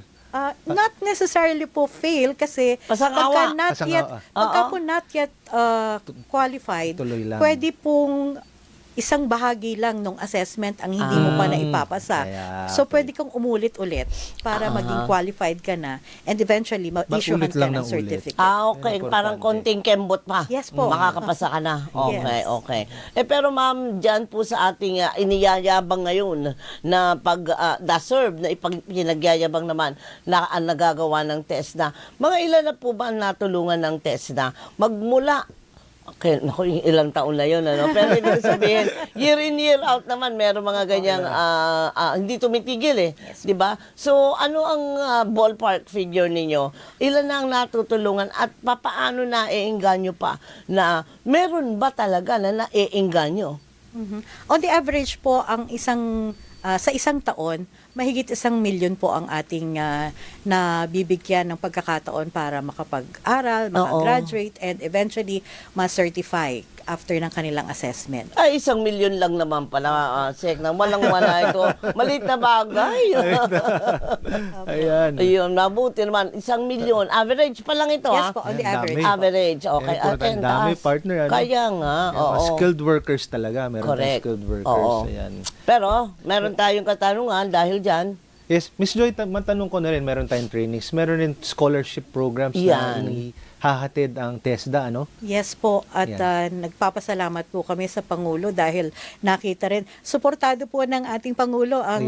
Not necessarily po fail kasi pagka not yet qualified, pwede pong isang bahagi lang ng assessment ang hindi mo pa naipapasa. So, pwede kang umulit ulit para maging qualified ka na and eventually ma-issuehan ka ng certificate. Okay. Parang konting kembot pa. Yes po. Makakapasa ka na. Okay, Yes. okay. Pero ma'am, dyan po sa ating iniyayabang ngayon na pag-deserve, na pinagyayabang naman na ang nagagawa ng TESDA. Mga ilan na po ba ang natulungan ng TESDA? Magmula okay, naku, ilang taon na yun, ano? Pero ibig sabihin, year in, year out naman, meron mga ganyang, hindi tumitigil eh. Di ba? So, ano ang ballpark figure ninyo? Ilan na ang natutulungan at papaano naiengganyo pa na meron ba talaga na naiengganyo? On the average po, ang sa isang taon, mahigit 1 million po ang ating nabibigyan ng pagkakataon para makapag-aral, makagraduate, and eventually ma-certify after ng kanilang assessment. Ay, 1 million lang naman pala, Sek, na walang-wala ito. Maliit na bagay. Ayan. Ayun, mabuti naman. 1 million. Average pa lang ito, Yes po, on the average. Average, okay. Ang dami, partner. Ano? Kaya nga, oo. Skilled workers talaga. Meron tayong skilled workers. Oo. Ayan. Pero, meron tayong katanungan dahil dyan. Yes, Miss Joy, matanong ko na rin, meron tayong trainings. Meron rin scholarship programs na inihahatid ang TESDA, ano? Yes po, at nagpapasalamat po kami sa Pangulo dahil nakita rin, suportado po ng ating Pangulo ang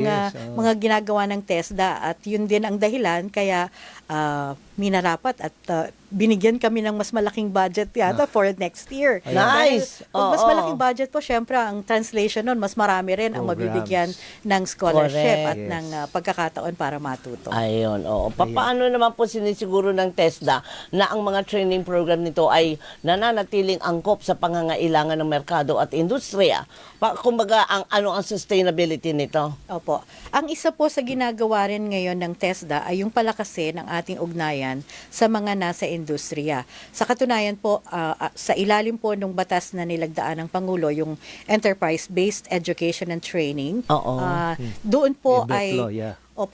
mga ginagawa ng TESDA at yun din ang dahilan kaya minarapat at binigyan kami ng mas malaking budget yata for next year. Nice! Kung mas malaking budget po, syempre ang translation nun, mas marami rin ang mabibigyan ng scholarship at ng pagkakataon para matuto. Ayun, oo. Paano naman po sinisiguro ng TESDA na ang mga training program nito ay nananatiling angkop sa pangangailangan ng merkado at industriya? Kumbaga, ano ang sustainability nito? Opo. Ang isa po sa ginagawa rin ngayon ng TESDA ay yung palakasin ng ating ugnayan sa mga nasa industriya. Sa katunayan po, sa ilalim po ng batas na nilagdaan ng Pangulo, yung Enterprise-Based Education and Training, doon po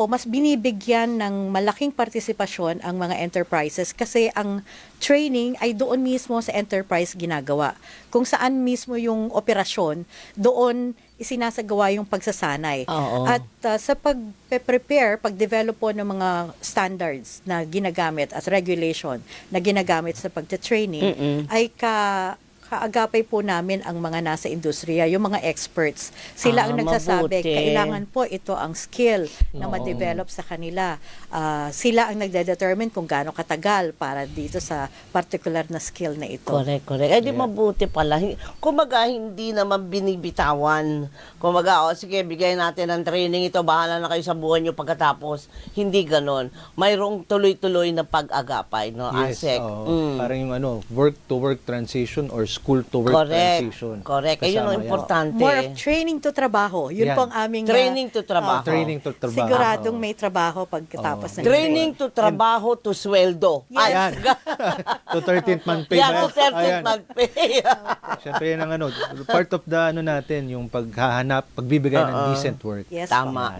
mas binibigyan ng malaking partisipasyon ang mga enterprises kasi ang training ay doon mismo sa enterprise ginagawa. Kung saan mismo yung operasyon, doon isinasagawa yung pagsasanay. At sa pag-prepare, pag-develop po ng mga standards na ginagamit at regulation na ginagamit sa pagte-training, ay kaagapay po namin ang mga nasa industriya, yung mga experts. Sila ang nagsasabi, kailangan po ito ang skill na ma-develop sa kanila. Sila ang nagde-determine kung gaano katagal para dito sa particular na skill na ito. Correct. Di mabuti pala. Kumbaga, hindi naman binibitawan. Kumbaga, sige, bigay natin ang training ito, bahala na kayo sa buhay nyo pagkatapos. Hindi ganon. Mayroong tuloy-tuloy na pag-agapay, no? Yes, parang yung work-to-work transition or school-to-work transition. Correct. Ayun ang importante. More of training to trabaho. Yun po ang aming training to trabaho. Training to trabaho. Siguradong may trabaho pagkatapos ng training to trabaho to sweldo. Yes. To 13th month pay. To 13th month pay. Siyempre yan ang part of the natin, yung pagbibigay ng decent work. Yes, tama.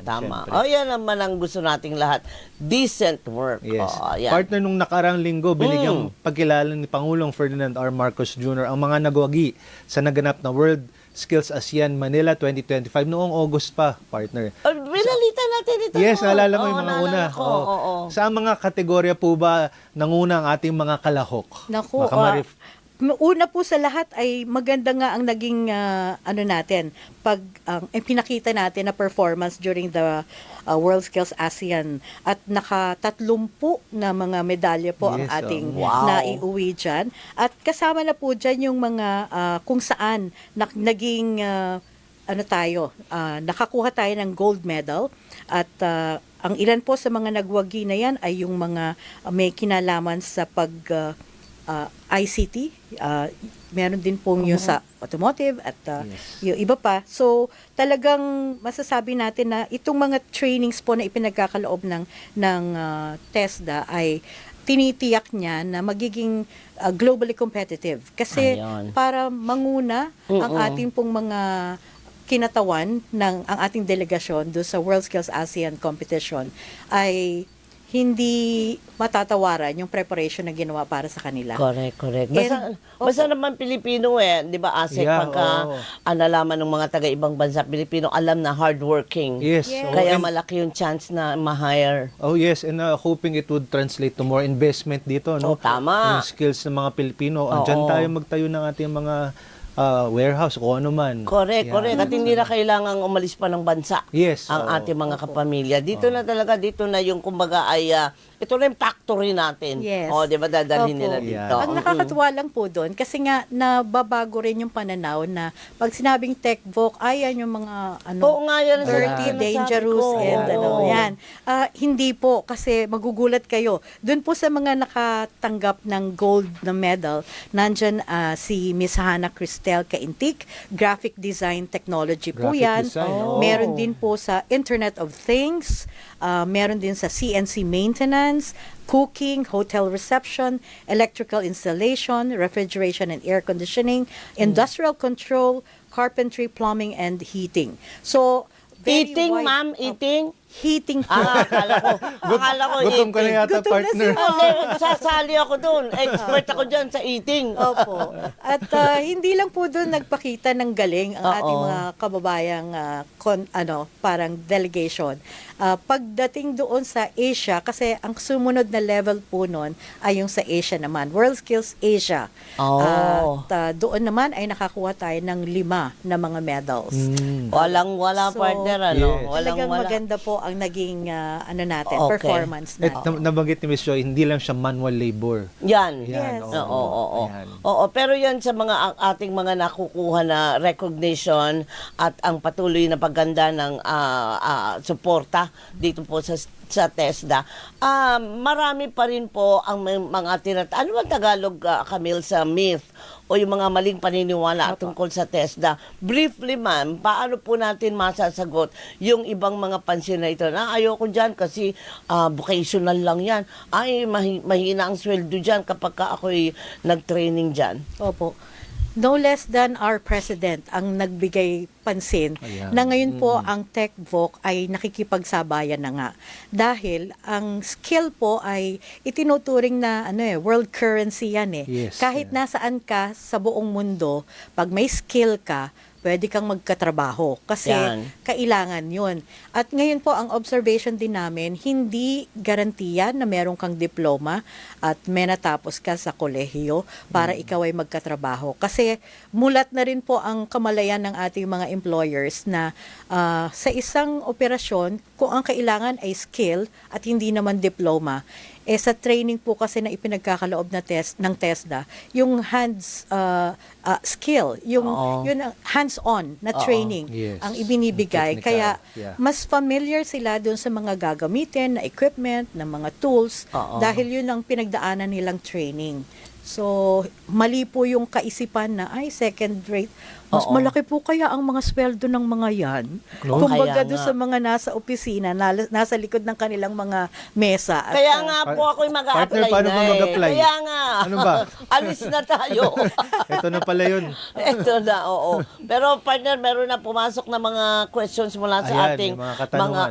Yan naman ang gusto nating lahat. Decent work. Yes. Partner, nung nakarang linggo, binigyang pagkilala ni Pangulong Ferdinand R. Marcos Jr. ang mga nagwagi sa naganap na World Skills ASEAN Manila 2025 noong August pa, partner. Binalita natin ito. Yes, naalala mo yung mga una. Sa mga kategorya po ba nanguna ang ating mga kalahok? Naku, una po sa lahat ay maganda nga ang naging natin pag pinakita natin na performance during the World Skills ASEAN at naka-30 na mga medalya po ang ating naiuwi dyan. At kasama na po dyan yung mga kung saan naging nakakuha tayo ng gold medal at ang ilan po sa mga nagwagi na yan ay yung mga may kinalaman sa ICT, meron din pong yung sa automotive at yung iba pa. So, talagang masasabi natin na itong mga trainings po na ipinagkakaloob ng TESDA ay tinitiyak niya na magiging globally competitive. Kasi para manguna ang ating pong mga kinatawan ng ang ating delegasyon do sa World Skills ASEAN competition ay hindi matatawaran yung preparation na ginawa para sa kanila. Correct. Basta naman Pilipino di ba, Asek, Yeah, pagka nalaman ng mga taga-ibang bansa, Pilipino, alam na hardworking. Yes. Kaya malaki yung chance na ma-hire. Oh yes, and hoping it would translate to more investment dito, no? Tama. Yung skills ng mga Pilipino. Andiyan tayo magtayo ng ating mga warehouse o ano man. Correct. At hindi na kailangang umalis pa ng bansa Yes. ang ating mga kapamilya. Dito na yung kumbaga ay ito na yung factory natin. Yes. Di ba dadalhin nila Opo. dito? Ang nakakatuwa lang po doon, kasi nga nababago rin yung pananaw na pag sinabing tech-voc, yan yung mga Oo nga, yan ang dirty, sinasabi dangerous, ko. and yan. Hindi po, kasi magugulat kayo. Doon po sa mga nakatanggap ng gold na medal, nandyan si Miss Hannah Cristel Caintic, graphic design technology po Graphic yan. design, Meron din po sa Internet of Things, meron din sa CNC maintenance, cooking, hotel reception, electrical installation, refrigeration and air conditioning, industrial control, carpentry, plumbing, and heating. So, very Eating, wide- ma'am? Eating? Heating po. Akala ko Gutom ka na eating. yata, Gutom na partner. Hindi, sasali ako doon. Expert ako dyan sa eating. Opo. At hindi lang po doon nagpakita ng galing ang ating mga kababayang parang delegation. Pagdating doon sa Asia, kasi ang sumunod na level po noon ay yung sa Asia naman, World Skills Asia. At doon naman ay nakakuha tayo ng 5 na mga medals. Wala So, partner, yes. Talagang Walang-wala. maganda po ang naging natin, Okay. performance At natin. nabanggit ni Miss Joy, hindi lang siya manual labor. Yan. Yes. Oo. Ayan. Oo, pero yan sa mga ating mga nakukuha na recognition at ang patuloy na pagganda ng suporta dito po sa TESDA. Marami pa rin po ang mga ano ba Tagalog, Camille, sa myth o yung mga maling paniniwala tungkol sa TESDA. Briefly, ma'am, paano po natin masasagot yung ibang mga pansin na ito? Ayoko dyan kasi vocational lang yan. Ay, mahina ang sweldo dyan kapag ako'y nag-training dyan. Opo. No less than our president ang nagbigay pansin na ngayon po ang TechVoc ay nakikipagsabayan na nga. Dahil ang skill po ay itinuturing na world currency yan eh. Yes, Kahit nasaan ka sa buong mundo, pag may skill ka, pwede kang magkatrabaho kasi Yan. kailangan yun. At ngayon po, ang observation din namin, hindi garantiya na meron kang diploma at may natapos ka sa kolehiyo para ikaw ay magkatrabaho. Kasi mulat na rin po ang kamalayan ng ating mga employers na sa isang operasyon, kung ang kailangan ay skill at hindi naman diploma, sa training po kasi na ipinagkakaloob na ng TESDA, yung hands skill, yun ang hands-on na training Yes. ang ibinibigay. Technical. Kaya Yeah. mas familiar sila dun sa mga gagamitin na equipment, ng mga tools, dahil yun ang pinagdaanan nilang training. So, mali po yung kaisipan na, second rate. Mas malaki po kaya ang mga sweldo ng mga yan. Kumbaga Kaya doon nga. sa mga nasa opisina, nasa likod ng kanilang mga mesa. At, Kaya nga po ako'y mag-a-apply Partner, paano na ba mag-apply? Kaya nga. Ano ba? Alis na tayo. Ito na pala yun. Ito na, oo. Pero partner, meron na pumasok na mga questions mula sa Ayan, ating may mga katanungan.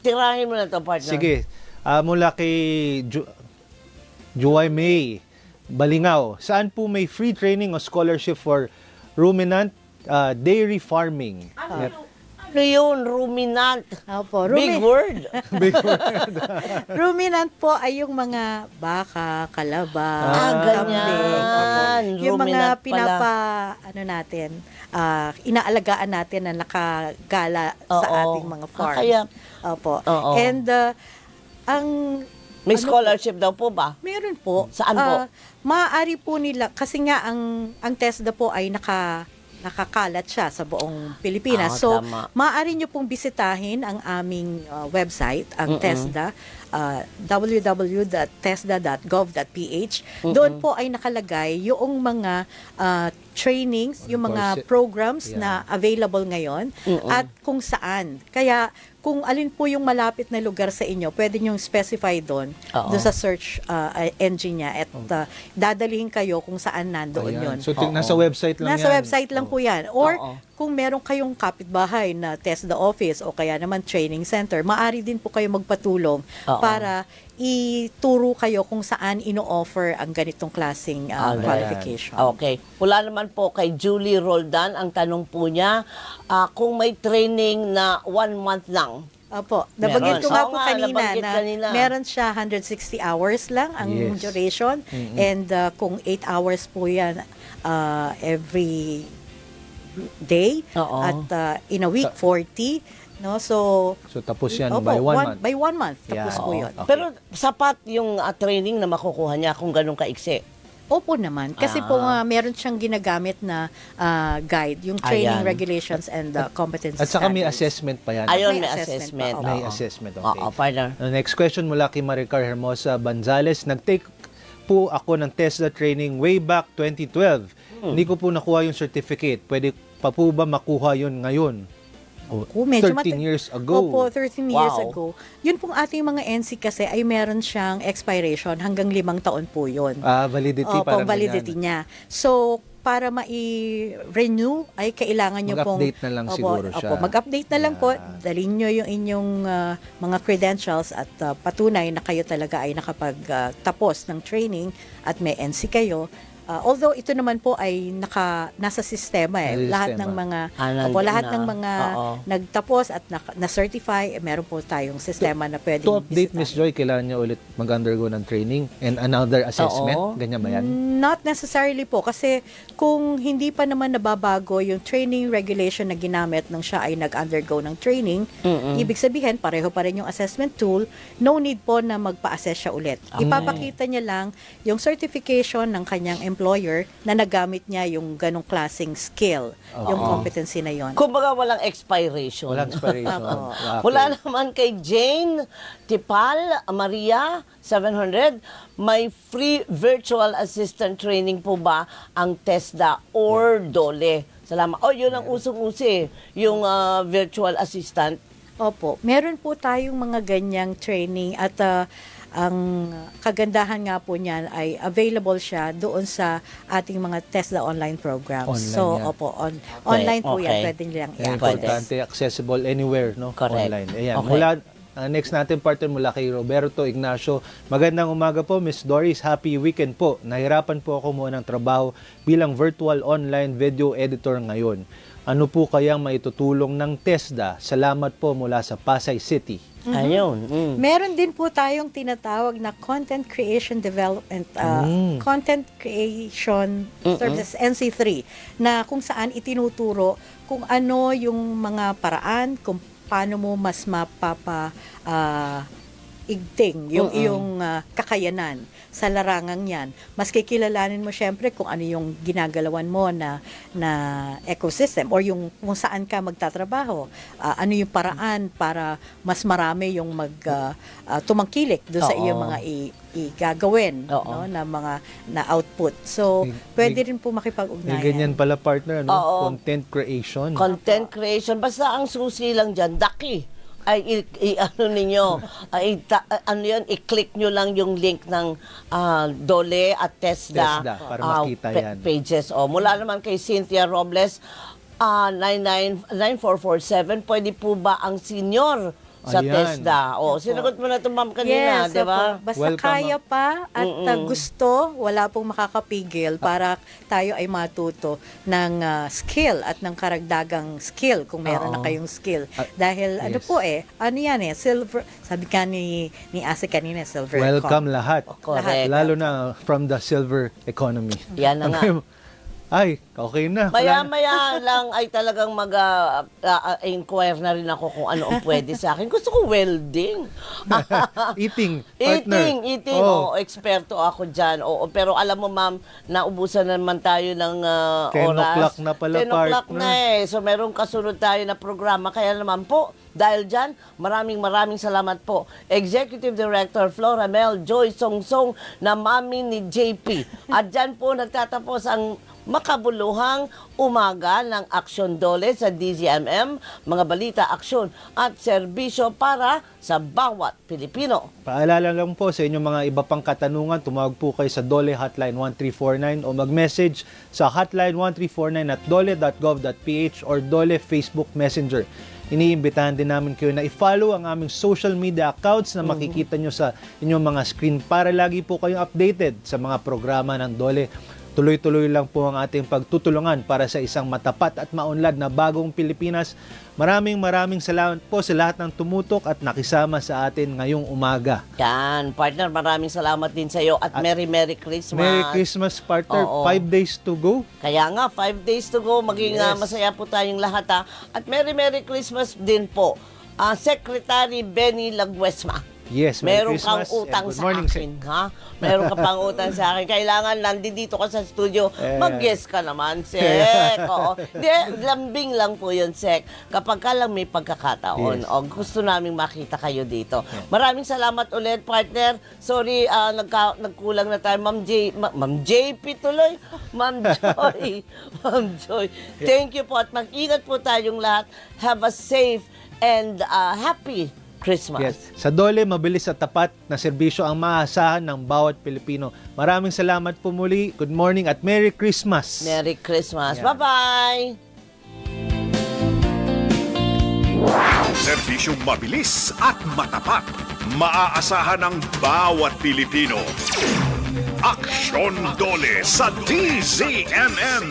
tirahin mo na to, partner. Sige. Mula kay Juway May Balingaw, saan po may free training o scholarship for ruminant dairy farming? Ano yun? Ruminant. Opo, Big word. ruminant po ay yung mga baka, kalaba, ganyan. yung mga Ruminant natin, inaalagaan natin na nakagala sa ating mga farms. Opo. And ang May scholarship daw po ba? meron po. Saan po? Maaari po nila, kasi nga ang TESDA po ay nakakalat siya sa buong Pilipinas. So, Tama. maaari nyo pong bisitahin ang aming website, ang TESDA, www.tesda.gov.ph. Doon po ay nakalagay yung mga trainings, yung mga programs na available ngayon at kung saan. Kaya kung alin po yung malapit na lugar sa inyo, pwede nyo specify doon sa search engine niya at dadalihin kayo kung saan nandoon yun. So, nasa website lang Nasa yan. website lang po yan. Or kung meron kayong kapitbahay na TESDA office o kaya naman training center, maaari din po kayo magpatulong para ituro kayo kung saan ino-offer ang ganitong klaseng qualification. Okay. Wala naman po kay Julie Roldan, ang tanong po niya, kung may training na 1 month lang. Opo, nabanggit ko nga Oo po nga, kanina nabanggit na kanina. meron siya 160 hours lang ang Yes. duration, and kung 8 hours po yan every day, Oo. at in a week 40, no? So tapos yan opo, by 1 month. by 1 month tapos Yeah. po Oo. yun. Okay. Pero sapat yung training na makukuha niya kung ganun kaiksi. Opo naman. Kasi po meron siyang ginagamit na guide, yung training Ayan. regulations and competency At saka may standards. assessment pa yan. Ayun, May may assessment assessment. pa, May Oo. assessment, okay. Oo, partner. Next question mula kay Maricar Hermosa Banzales. Nag-take po ako ng TESDA training way back 2012. Hindi ko po nakuha yung certificate. Pwede pa po ba makuha yun ngayon? Opo, medyo 13 years ago. Opo, 13 years Wow. ago. Yun pong ating mga NC kasi ay meron siyang expiration hanggang 5 taon po yun. Validity Opo, parang validity ganyan. niya. So, para mai-renew ay kailangan nyo pong... Mag-update na lang siguro siya. Opo, mag-update na lang po. Yeah. Dalhin nyo yung inyong mga credentials at patunay na kayo talaga ay nakapagtapos ng training at may NC kayo. Although ito naman po ay nasa sistema Nasa lahat sistema. ng mga nandun lahat na. ng mga Oo. nagtapos at na-certify, meron po tayong sistema na pwedeng To update, bisitahin. Miss Joy, kailangan niya ulit mag-undergo ng training and another assessment? Oo. Ganyan ba yan? Not necessarily po kasi kung hindi pa naman nababago yung training regulation na ginamit nung siya ay nag-undergo ng training, ibig sabihin pareho pa rin yung assessment tool, no need po na magpa-assess siya ulit. Ipapakita niya lang yung certification ng kanyang employer na nagamit niya yung ganong klaseng skill, yung competency na yon. Kumbaga walang expiration. Walang expiration. Opo. Okay. Wala naman kay Jane Tipal Maria 700, may free virtual assistant training po ba ang TESDA or DOLE? Salamat. Yun ang usong-usi, yung virtual assistant. Opo, meron po tayong mga ganyang training at ang kagandahan nga po niyan ay available siya doon sa ating mga TESDA online programs. Online So, yan. opo, online po yan. Okay. Pwede nilang Yan, i-access. importante, accessible anywhere, no? Correct. Online. Ayan. Okay. Mula, next natin partner mula kay Roberto Ignacio. Magandang umaga po, Miss Doris. Happy weekend po. Nahirapan po ako muna ng trabaho bilang virtual online video editor ngayon. Ano po kayang maitutulong ng TESDA? Salamat po mula sa Pasay City. Ayun. Meron din po tayong tinatawag na Content Creation Development, Content Creation Services, NC3, na kung saan itinuturo kung ano yung mga paraan, kung paano mo mas igting yung iyong kakayanan sa larangang yan. Mas kikilalanin mo syempre kung ano yung ginagalawan mo na ecosystem or yung kung saan ka magtatrabaho. Ano yung paraan para mas marami yung tumangkilik doon sa iyong mga igagawin, no, na mga na output. So, pwede rin po makipag-ugnayan. May ganyan pala partner, no? Oo. Content creation. Content creation. Basta ang susi lang dyan, Daki. Ay, ano ninyo, i-click nyo lang yung link ng DOLE at TESDA, TESDA, para makita yan. pages. Mula naman kay Cynthia Robles, 99447, pwede po ba ang senior sa Ayan. TESDA? Sinagot mo na ito, ma'am, kanina, Yes, di ba? opo. Basta Welcome, kaya pa at gusto, wala pong makakapigil para tayo ay matuto ng skill at ng karagdagang skill kung meron na kayong skill. Dahil ano yes. po ano yan silver, sabi ka ni Ase kanina, silver. Welcome lahat. Correct. Lalo na from the silver economy. Yan na nga. Ay, okay na. Wala na. Maya-maya lang ay talagang mag-inquire na rin ako kung ano ang pwede sa akin. Gusto ko welding. Eating, partner. Eating. Oh. Eksperto ako dyan. Pero alam mo, ma'am, naubusan naman tayo ng 10 oras. o'clock na pala, 10 o'clock partner. na So, merong kasunod tayo na programa. Kaya naman po, dahil dyan, maraming salamat po. Executive Director Floramel Joy Songsong na mami ni JP. At dyan po nagtatapos ang makabuluhang umaga ng Aksyon Dole sa DZMM, mga balita, aksyon at serbisyo para sa bawat Pilipino. Paalala lang po sa inyong mga iba pang katanungan, tumawag po kayo sa Dole Hotline 1349 o mag-message sa hotline 1349 at dole.gov.ph or Dole Facebook Messenger. Iniimbitahan din namin kayo na i-follow ang aming social media accounts na makikita nyo sa inyong mga screen para lagi po kayong updated sa mga programa ng Dole. Tuloy-tuloy lang po ang ating pagtutulungan para sa isang matapat at maunlad na bagong Pilipinas. Maraming salamat po sa lahat ng tumutok at nakisama sa atin ngayong umaga. Yan, partner, maraming salamat din sa iyo at Merry Christmas. Merry Christmas, partner. Oo. 5 days to go. Kaya nga, 5 days to go. Maging Yes. masaya po tayong lahat, ha. At Merry Christmas din po. Secretary Benny Laguesma. Yes, Merry Meron kang Christmas utang and good sa morning, akin, ha? Meron ka pang utang sa akin. Kailangan nandito ka sa studio. Mag-guess ka naman, Sek. Oo. Di, lambing lang po yun, Sek. Kapag ka lang may pagkakataon. Yes. O, gusto namin makita kayo dito. Maraming salamat ulit, partner. Sorry, nagkulang na tayo. Ma'am JP tuloy. Ma'am Joy. Ma'am Joy. Thank you po at mag-ingat po tayong lahat. Have a safe and happy Christmas. Yes. Sa Dole, mabilis at tapat na serbisyo ang maaasahan ng bawat Pilipino. Maraming salamat po muli. Good morning at Merry Christmas. Merry Christmas. Yeah. Bye-bye. Serbisyong mabilis at matapat. Maaasahan ng bawat Pilipino. Aksyon Dole sa DZMM.